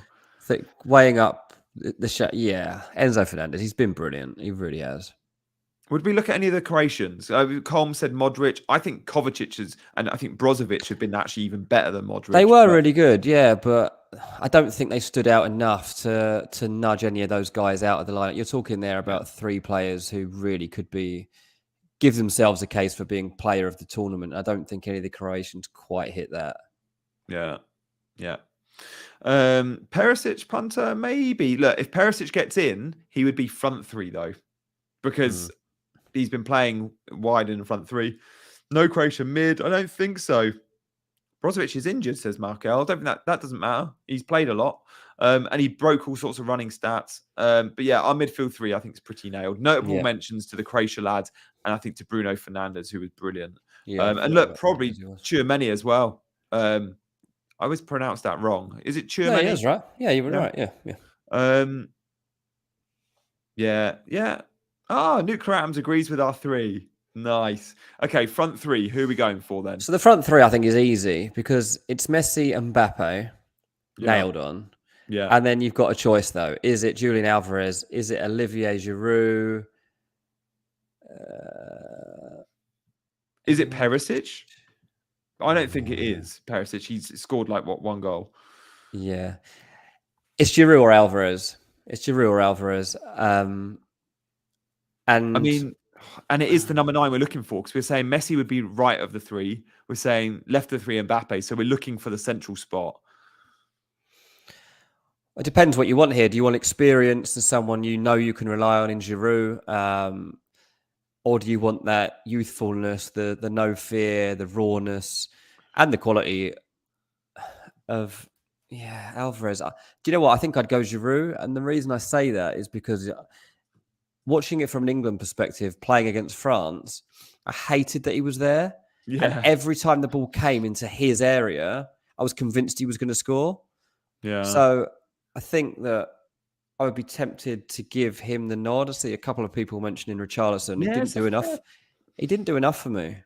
Weighing up the shot, Enzo Fernandez. He's been brilliant. He really has. Would we look at any of the Croatians? Colm said Modric. I think Kovacic and I think Brozovic have been actually even better than Modric. They were really good, but I don't think they stood out enough to nudge any of those guys out of the lineup. You're talking there about 3 players who really could give themselves a case for being player of the tournament. I don't think any of the Croatians quite hit that. Yeah. Perisic punter, maybe. Look, if Perisic gets in, he would be front 3 though, because he's been playing wide in the front 3. No Croatian mid, I don't think so. Brozovic is injured, says Markel. I don't think that doesn't matter. He's played a lot, and he broke all sorts of running stats. But yeah, our midfield 3 I think is pretty nailed. Notable mentions to the Croatia lads, and I think to Bruno Fernandes, who was brilliant. And look, probably Tchouameni as well. I always pronounce that wrong. Is it Tchouameni? No, that's right. Yeah, you were right. Yeah. Nuclear Atoms agrees with our 3. Nice. Okay, front 3. Who are we going for then? So the front 3 I think is easy because it's Messi and Mbappe nailed on. Yeah. And then you've got a choice though. Is it Julian Alvarez? Is it Olivier Giroud? Is it Perisic? I don't think it is Perisic. He's scored like 1 goal. Yeah. It's Giroud or Alvarez. And I mean, and it is the number 9 we're looking for because we're saying Messi would be right of the 3. We're saying left of the 3 Mbappe. So we're looking for the central spot. It depends what you want here. Do you want experience and someone you know you can rely on in Giroud? Or do you want that youthfulness, the no fear, the rawness, and the quality Alvarez. Do you know what? I think I'd go Giroud, and the reason I say that is because watching it from an England perspective, playing against France, I hated that he was there. And Yeah. every time the ball came into his area, I was convinced he was going to score. Yeah. So I think that I would be tempted to give him the nod. I see a couple of people mentioning Richarlison. He didn't do enough. He didn't do enough for me.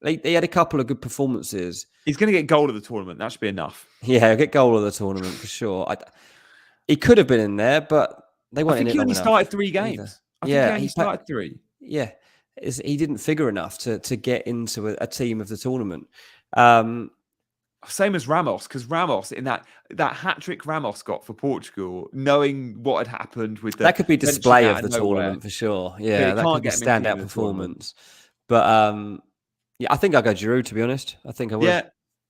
He had a couple of good performances. He's going to get goal of the tournament. That should be enough. Yeah, get goal of the tournament for sure. He could have been in there, but they weren't I in think it he long only enough started 3 either. games. I think he Yeah, only started 3. Yeah, he didn't figure enough to get into a team of the tournament. Same as Ramos, because Ramos in that hat trick Ramos got for Portugal, knowing what had happened with that could be benching display out of the nowhere, tournament for sure. but Yeah, it that can't could be get him in team standout of the tournament. performance. But yeah, I think I'll go Giroud, to be honest. I think I would. Yeah,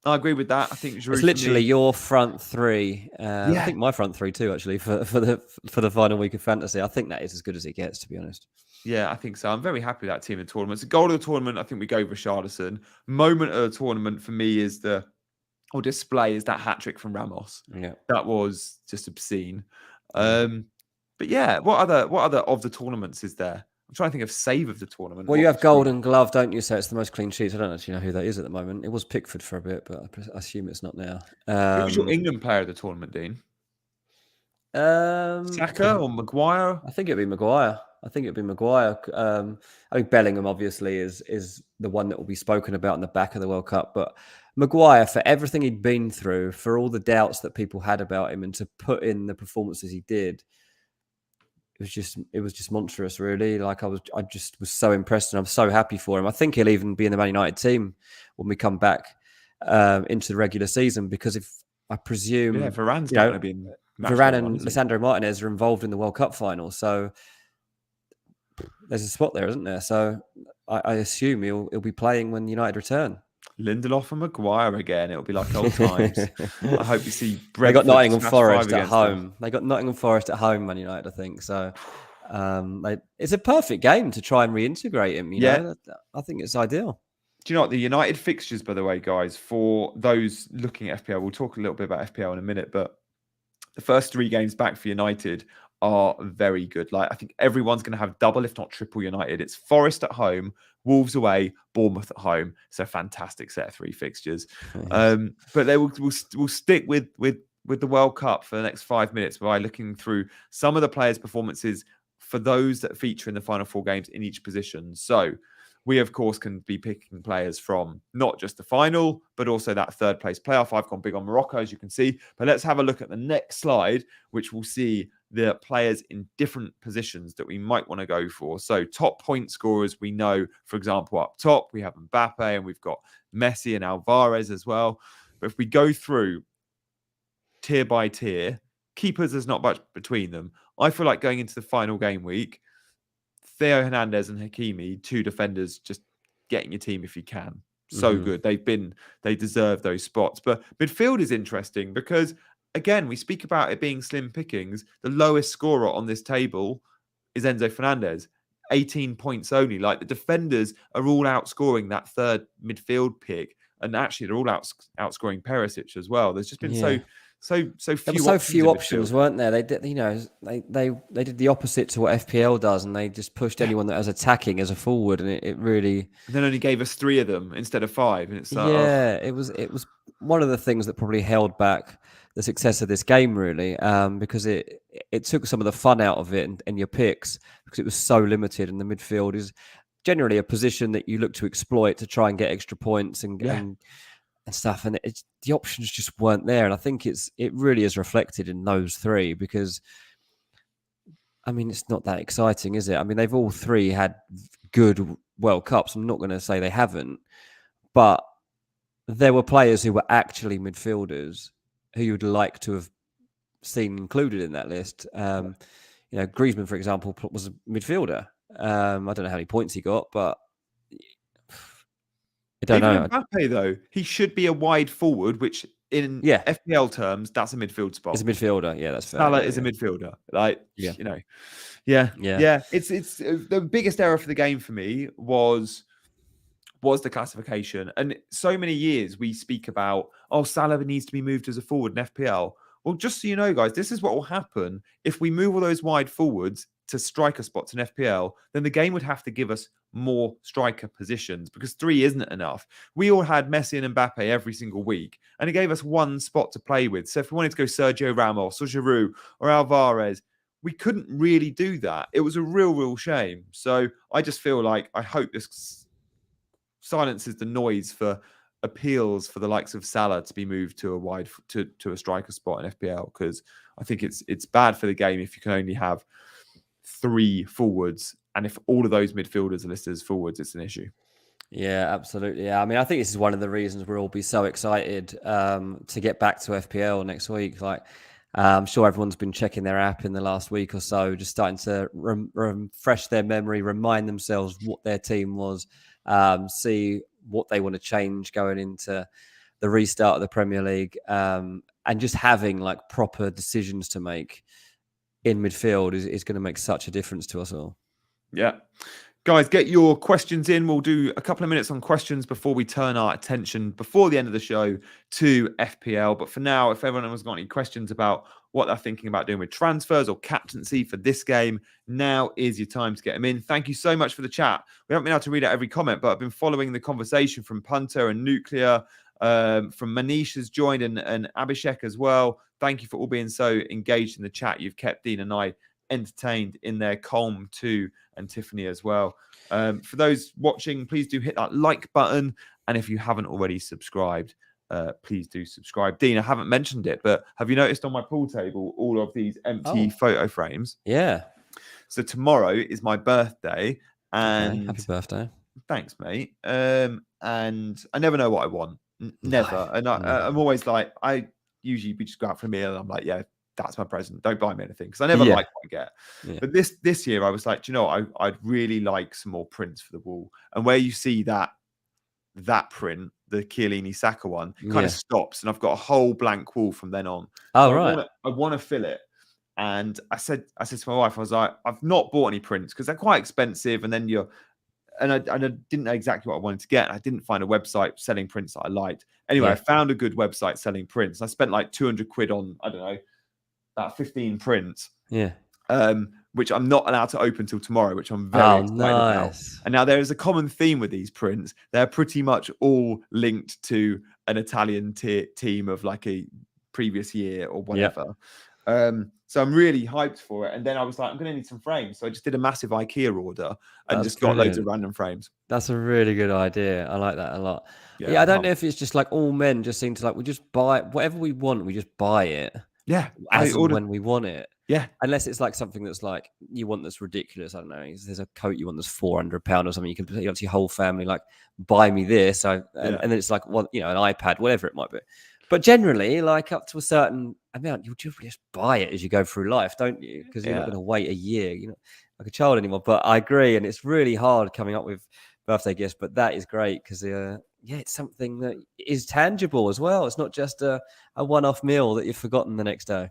I agree with that. I think Giroud It's for literally me. your front three. I Yeah, think my front three too, actually, for the final week of fantasy. I think that is as good as it gets, to be honest. yeah, I think so. I'm very happy with that team in the tournament. So goal of the tournament, I think we go Richarlison. Moment of the tournament for me is display is that hat trick from Ramos. Yeah. That was just obscene. But yeah, what other of the tournaments is there? I'm trying to think of save of the tournament. Well, you have Golden Glove, don't you? So it's the most clean sheets. I don't actually know who that is at the moment. It was Pickford for a bit, but I assume it's not now. Who's your England player of the tournament, Dean? Um, Saka or Maguire? I think it'd be Maguire. I think Bellingham obviously is the one that will be spoken about in the back of the World Cup, but Maguire, for everything he'd been through, for all the doubts that people had about him, and to put in the performances he did, it was just monstrous, really. Like I just was so impressed, and I'm so happy for him. I think he'll even be in the Man United team when we come back into the regular season, because if I presume, Varane's not going to be in. Varane and Lisandro Martinez are involved in the World Cup final, so there's a spot there, isn't there? So I assume he'll be playing when United return. Lindelof and Maguire again. It'll be like old times. I hope you see Brentford. They got Nottingham Forest at home. They got Nottingham Forest at home, Man United, I think. So it's a perfect game to try and reintegrate him. You know, I think it's ideal. Do you know what? The United fixtures, by the way, guys, for those looking at FPL, we'll talk a little bit about FPL in a minute, but the first 3 games back for United are very good. Like, I think everyone's going to have double, if not triple United. It's Forest at home, Wolves away, Bournemouth at home. So fantastic set of 3 fixtures. But we'll stick with the World Cup for the next 5 minutes by looking through some of the players' performances for those that feature in the final 4 games in each position. So we, of course, can be picking players from not just the final, but also that 3rd place playoff. I've gone big on Morocco, as you can see. But let's have a look at the next slide, which will see the players in different positions that we might want to go for. So top point scorers, we know, for example, up top, we have Mbappe and we've got Messi and Alvarez as well. But if we go through tier by tier, keepers, there's not much between them. I feel like going into the final game week, Theo Hernandez and Hakimi, 2 defenders, just getting your team if you can. So good. They deserve those spots. But midfield is interesting because, again, we speak about it being slim pickings. The lowest scorer on this table is Enzo Fernandez, 18 points only. Like, the defenders are all outscoring that 3rd midfield pick, and actually they're all outscoring Perisic as well. There's just been so few options, weren't there? They did, they did the opposite to what FPL does, and they just pushed anyone that was attacking as a forward, and it really. And then only gave us 3 of them instead of 5, and it's it was one of the things that probably held back the success of this game, really, because it took some of the fun out of it and your picks, because it was so limited, and the midfield is generally a position that you look to exploit to try and get extra points and stuff, and the options just weren't there. And I think it really is reflected in those 3, because I mean, it's not that exciting, is it? I mean, they've all 3 had good World Cups. I'm not going to say they haven't, but there were players who were actually midfielders who you'd like to have seen included in that list. Griezmann, for example, was a midfielder. I don't know how many points he got, but I don't know. Mbappe, though, he should be a wide forward, which in FPL terms, that's a midfield spot. He's a midfielder. Yeah, that's fair. Salah is a midfielder. It's the biggest error for the game for me was was the classification. And so many years we speak about, oh, Salah needs to be moved as a forward in FPL. Well, just so you know, guys, this is what will happen if we move all those wide forwards to striker spots in FPL. Then the game would have to give us more striker positions because 3 isn't enough. We all had Messi and Mbappe every single week, and it gave us 1 spot to play with. So if we wanted to go Sergio Ramos or Giroud or Alvarez, we couldn't really do that. It was a real shame. So I just feel like I hope this silences the noise for appeals for the likes of Salah to be moved to a wide to a striker spot in FPL, because I think it's bad for the game if you can only have 3 forwards, and if all of those midfielders are listed as forwards, it's an issue. Yeah, absolutely. Yeah, I mean, I think this is one of the reasons we'll all be so excited to get back to FPL next week. Like, I'm sure everyone's been checking their app in the last week or so, just starting to refresh their memory, remind themselves what their team was, see what they want to change going into the restart of the Premier League, and just having like proper decisions to make in midfield is going to make such a difference to us all. Yeah. Guys, get your questions in. We'll do a couple of minutes on questions before we turn our attention, before the end of the show, to FPL. But for now, if everyone has got any questions about what they're thinking about doing with transfers or captaincy for this game, now is your time to get them in. Thank you so much for the chat. We haven't been able to read out every comment, but I've been following the conversation from Punter and Nuclear, from Manish has joined, and Abhishek as well. Thank you for all being so engaged in the chat. You've kept Dean and I entertained in there, Colm too, and Tiffany as well. For those watching, please do hit that like button, and if you haven't already subscribed, please do subscribe. Dean, I haven't mentioned it, but have you noticed on my pool table all of these empty photo frames? Yeah. So tomorrow is my birthday, and happy birthday. Thanks, mate. And I never know what I want. Never. And I'm always like, we just go out for a meal, and I'm like, yeah, that's my present. Don't buy me anything, because I never like what I get. Yeah. But this year, I was like, do you know, I'd really like some more prints for the wall. And where you see that print, the Chiellini Saka one, kind of stops, and I've got a whole blank wall from then on. Oh, so right. I want to fill it. And I said to my wife, I was like, I've not bought any prints because they're quite expensive, and then I didn't know exactly what I wanted to get. I didn't find a website selling prints that I liked. Anyway, I found a good website selling prints. I spent like 200 quid on, I don't know, about 15 prints. Yeah. Which I'm not allowed to open till tomorrow, which I'm very excited about. And now there is a common theme with these prints. They're pretty much all linked to an Italian team of like a previous year or whatever. So I'm really hyped for it. And then I was like, I'm going to need some frames. So I just did a massive IKEA order and just got loads of random frames. That's a really good idea. I like that a lot. Yeah, I don't know if it's just like all men just seem to like, we just buy whatever we want. We just buy it. Yeah. As and when we want it. Yeah. Unless it's like something that's like you want that's ridiculous. I don't know. There's a coat you want that's £400 or something. You can put it onto your whole family, like, buy me this. And then it's like, well, you know, an iPad, whatever it might be. But generally, like up to a certain amount, you just buy it as you go through life, don't you? Because you're not going to wait a year. You're not like a child anymore. But I agree. And it's really hard coming up with birthday gifts. But that is great because, it's something that is tangible as well. It's not just a one-off meal that you've forgotten the next day.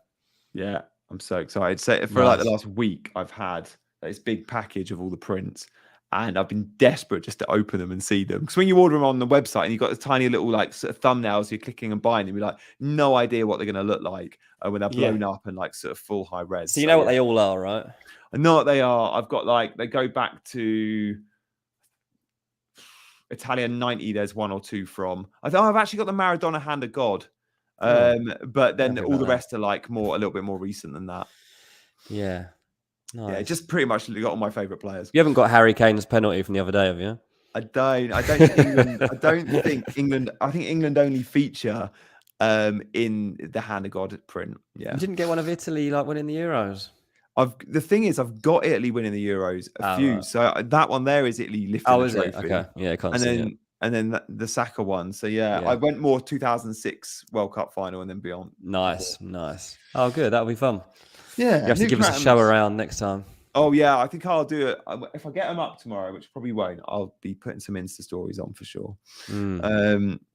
Yeah, I'm so excited. So for like the last week, I've had this big package of all the prints. And I've been desperate just to open them and see them. Because when you order them on the website and you've got the tiny little like sort of thumbnails, you're clicking and buying them, you're like, no idea what they're going to look like when they're blown up and like sort of full high res. So you know what they all are, right? I know what they are. I've got like, they go back to Italian 90. There's 1 or 2 from. I've actually got the Maradona Hand of God. But then all the rest are like a little bit more recent than that. Yeah. Nice. Yeah, just pretty much got all my favourite players. You haven't got Harry Kane's penalty from the other day, have you? I don't think England. I think England only feature in the Hand of God print. Yeah, you didn't get one of Italy like winning the Euros. The thing is, I've got Italy winning the Euros a few. Right. So that one there is Italy lifting the trophy. Okay, yeah, I can't see it. And then the Saka one. So yeah, I went more 2006 World Cup final and then beyond. Nice. Oh, good. That'll be fun. Yeah, you have to give us a show around next time. Oh yeah, I think I'll do it if I get them up tomorrow, which probably won't. I'll be putting some Insta stories on for sure.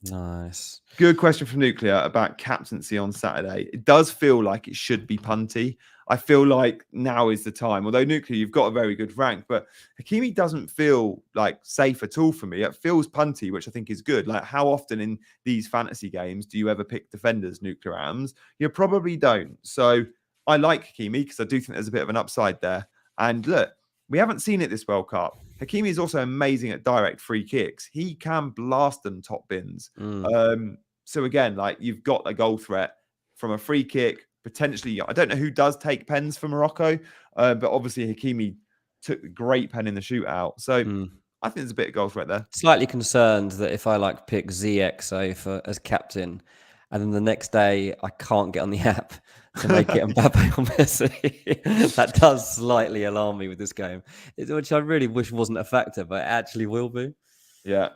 Nice. Good question from Nuclear about captaincy on Saturday. It does feel like it should be punty. I feel like now is the time. Although Nuclear, you've got a very good rank, but Hakimi doesn't feel like safe at all for me. It feels punty, which I think is good. Like, how often in these fantasy games do you ever pick defenders, Nuclear Ams? You probably don't. So I like Hakimi because I do think there's a bit of an upside there. And look, we haven't seen it this World Cup. Hakimi is also amazing at direct free kicks. He can blast them top bins. So again, like, you've got a goal threat from a free kick, potentially. I don't know who does take pens for Morocco, but obviously Hakimi took a great pen in the shootout. So I think there's a bit of goal threat there. Slightly concerned that if I like pick ZXO as captain, and then the next day I can't get on the app to make it Mbappe or Messi, that does slightly alarm me with this game, which I really wish wasn't a factor, but it actually will be. Yeah.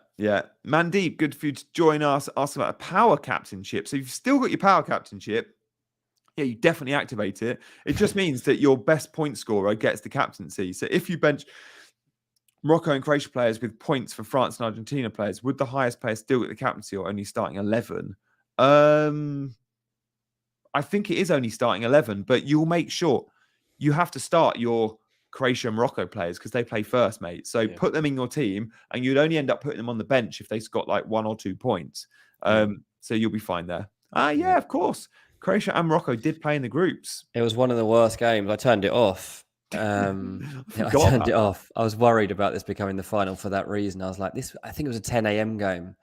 Mandeep, good for you to join us. Ask about a power captainship. So you've still got your power captainship. Yeah, you definitely activate it. It just means that your best point scorer gets the captaincy. So if you bench Morocco and Croatia players with points for France and Argentina players, would the highest player still get the captaincy or only starting 11? I think it is only starting 11, but you'll make sure you have to start your Croatia and Morocco players because they play first, mate. So put them in your team, and you'd only end up putting them on the bench if they've got like 1 or 2 points. So you'll be fine there. Yeah, of course. Croatia and Morocco did play in the groups. It was one of the worst games. I turned it off. I turned it off. I was worried about this becoming the final for that reason. I was like, I think it was a 10 a.m. game.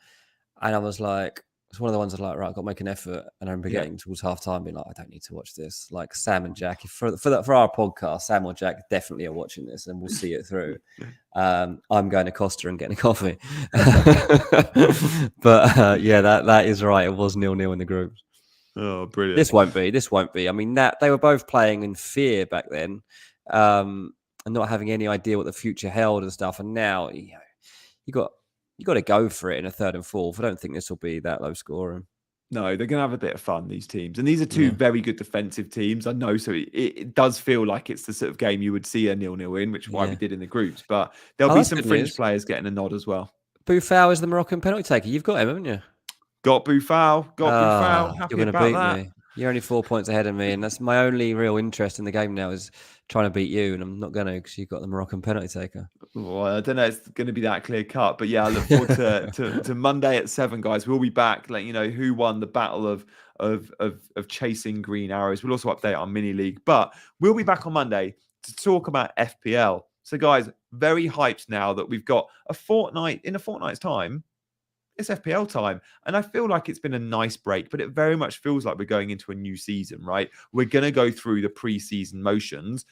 And I was like, it's one of the ones I was like, right, I've got to make an effort. And I remember getting towards half time being like, I don't need to watch this. Like Sam and Jack, for our podcast, Sam or Jack definitely are watching this and we'll see it through. I'm going to Costa and getting a coffee. But that is right. It was 0-0 in the groups. Oh, brilliant. This won't be. I mean, that they were both playing in fear back then, and not having any idea what the future held and stuff. And now, you got to go for it in a third and fourth. I don't think this will be that low scoring. No, they're going to have a bit of fun, these teams. And these are two very good defensive teams. I know, so it does feel like it's the sort of game you would see a 0-0 in, which is why we did in the groups. But there'll be some French players getting a nod as well. Boufal is the Moroccan penalty taker. You've got him, haven't you? Got Boufal. Happy you're going to beat that. me. You're only 4 points ahead of me, and that's my only real interest in the game now is trying to beat you, and I'm not going to because you've got the Moroccan penalty taker. Well, I don't know it's going to be that clear cut, but yeah, I look forward to Monday at 7, guys. We'll be back, letting you know who won the battle of chasing green arrows. We'll also update our mini league, but we'll be back on Monday to talk about FPL. So, guys, very hyped now that we've got a fortnight's time. It's FPL time. And I feel like it's been a nice break, but it very much feels like we're going into a new season, right? We're going to go through the pre-season motions,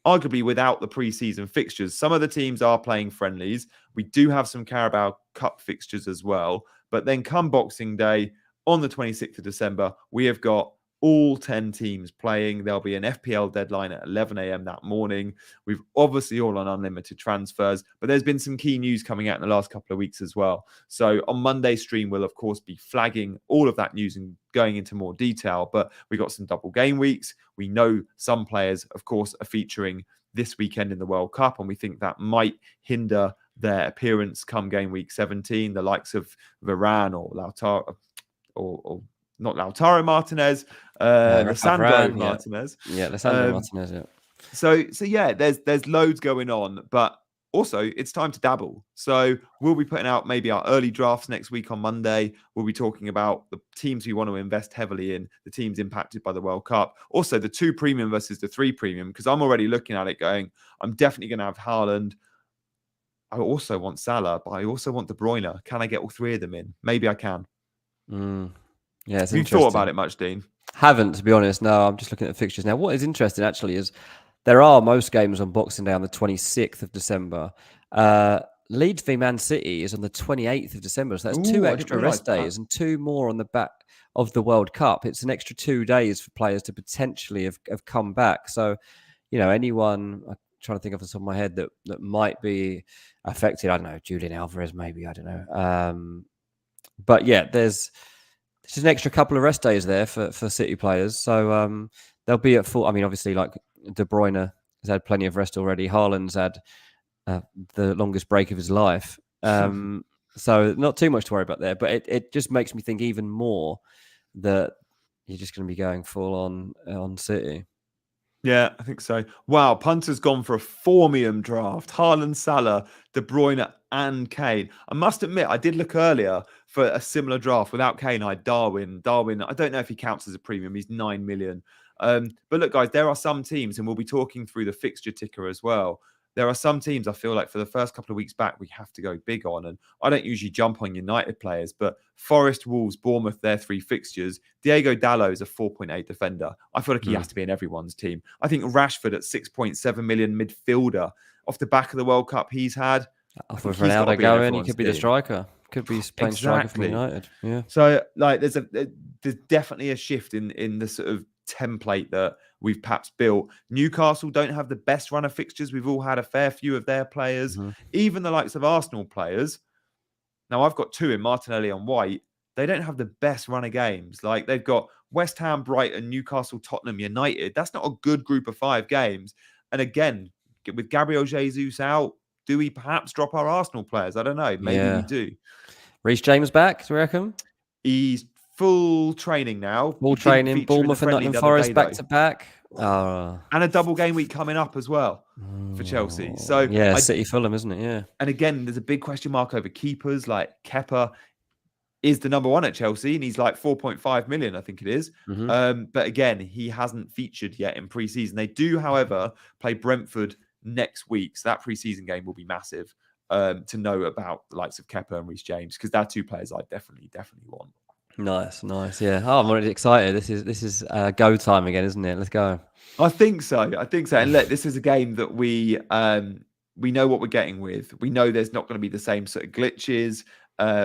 arguably without the pre-season fixtures. Some of the teams are playing friendlies. We do have some Carabao Cup fixtures as well. But then come Boxing Day on the 26th of December, we have got all 10 teams playing. There'll be an FPL deadline at 11 a.m. that morning. We've obviously all on unlimited transfers, but there's been some key news coming out in the last couple of weeks as well. So on Monday's stream, we'll of course be flagging all of that news and going into more detail, but we got some double game weeks. We know some players, of course, are featuring this weekend in the World Cup, and we think that might hinder their appearance come game week 17, the likes of Varane or Lautaro, or not Lautaro Martinez, Lisandro Martinez. Yeah, Lisandro Martinez, yeah. So yeah, there's loads going on, but also it's time to dabble. So we'll be putting out maybe our early drafts next week on Monday. We'll be talking about the teams we want to invest heavily in, the teams impacted by the World Cup. Also, the 2 premium versus the 3 premium, because I'm already looking at it going, I'm definitely going to have Haaland. I also want Salah, but I also want De Bruyne. Can I get all 3 of them in? Maybe I can. Yeah, it's Have you thought about it much, Dean? Haven't, to be honest. No, I'm just looking at the fixtures now. What is interesting actually is there are most games on Boxing Day on the 26th of December. Leeds v Man City is on the 28th of December. So that's 2 extra rest days and 2 more on the back of the World Cup. It's an extra 2 days for players to potentially have come back. So, anyone, I'm trying to think off the top of my head that might be affected. I don't know, Julian Alvarez, maybe, I don't know. But yeah, there's an extra couple of rest days there for City players. So they'll be at full. I mean, obviously, like De Bruyne has had plenty of rest already. Haaland's had the longest break of his life. So not too much to worry about there. But it just makes me think even more that you're just going to be going full on City. Yeah, I think so. Wow, Punter's gone for a Formium draft. Haaland, Salah, De Bruyne, and Kane. I must admit, I did look earlier for a similar draft. Without Kane, I had Darwin. Darwin, I don't know if he counts as a premium. He's 9 million. But look, guys, there are some teams, and we'll be talking through the fixture ticker as well. There are some teams I feel like for the first couple of weeks back, we have to go big on. And I don't usually jump on United players, but Forest, Wolves, Bournemouth, their 3 fixtures. Diego Dallo is a 4.8 defender. I feel like he has to be in everyone's team. I think Rashford at 6.7 million midfielder off the back of the World Cup he's had. Off with Ronaldo going, he could be the striker. Could be playing striker for United. Yeah. So like there's definitely a shift in the sort of template that we've perhaps built. Newcastle don't have the best run of fixtures. We've all had a fair few of their players, even the likes of Arsenal players. Now I've got 2 in Martinelli and White. They don't have the best run of games. Like they've got West Ham, Brighton, Newcastle, Tottenham, United. That's not a good group of 5 games. And again, with Gabriel Jesus out, do we perhaps drop our Arsenal players? I don't know. Maybe we do. Reece James back, do you reckon? He's full training now. Full training. Bournemouth and Nottingham Forest back to back. Oh. And a double game week coming up as well for Chelsea. So yeah, City Fulham, isn't it? Yeah. And again, there's a big question mark over keepers. Like Kepa is the number 1 at Chelsea, and he's like 4.5 million, I think it is. But again, he hasn't featured yet in pre-season. They do, however, play Brentford next week. So that pre-season game will be massive to know about the likes of Kepa and Reece James, because they're 2 players I definitely want. Nice. Yeah. Oh, I'm already excited. This is go time again, isn't it? Let's go. I think so. And look, this is a game that we know what we're getting with. We know there's not going to be the same sort of glitches.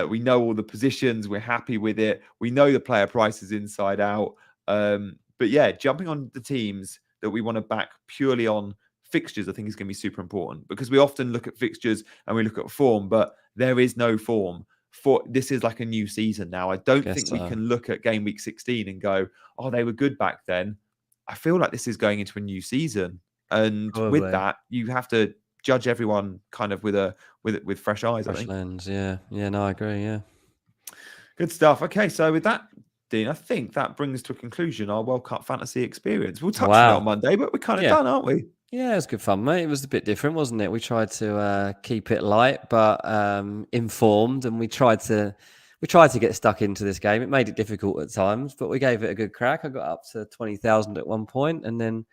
We know all the positions. We're happy with it. We know the player prices inside out. But yeah, jumping on the teams that we want to back purely on fixtures, I think is going to be super important, because we often look at fixtures and we look at form, but there is no form. This is like a new season now. I don't think we can look at game week 16 and go, oh, they were good back then. I feel like this is going into a new season. And with that, you have to judge everyone kind of with fresh eyes. Fresh lens, yeah. No, I agree, yeah. Good stuff. Okay, so with that, Dean, I think that brings to a conclusion our World Cup fantasy experience. We'll touch on it on Monday, but we're kind of done, aren't we? Yeah, it was good fun, mate. It was a bit different, wasn't it? We tried to keep it light, but informed, and we tried to get stuck into this game. It made it difficult at times, but we gave it a good crack. I got up to 20,000 at one point, and then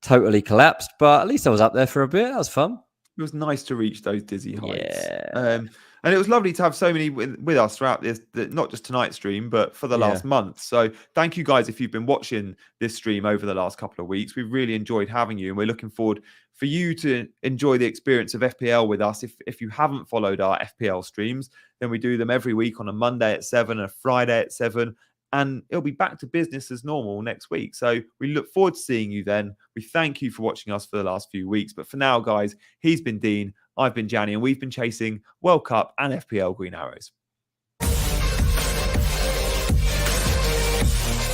totally collapsed. But at least I was up there for a bit. That was fun. It was nice to reach those dizzy heights. Yeah. And it was lovely to have so many with us throughout this, not just tonight's stream, but for the last month. So thank you guys if you've been watching this stream over the last couple of weeks. We've really enjoyed having you, and we're looking forward for you to enjoy the experience of FPL with us. If you haven't followed our FPL streams, then we do them every week on a Monday at 7 and a Friday at 7. And it'll be back to business as normal next week. So we look forward to seeing you then. We thank you for watching us for the last few weeks. But for now, guys, he's been Dean, I've been Gianni, and we've been chasing World Cup and FPL Green Arrows.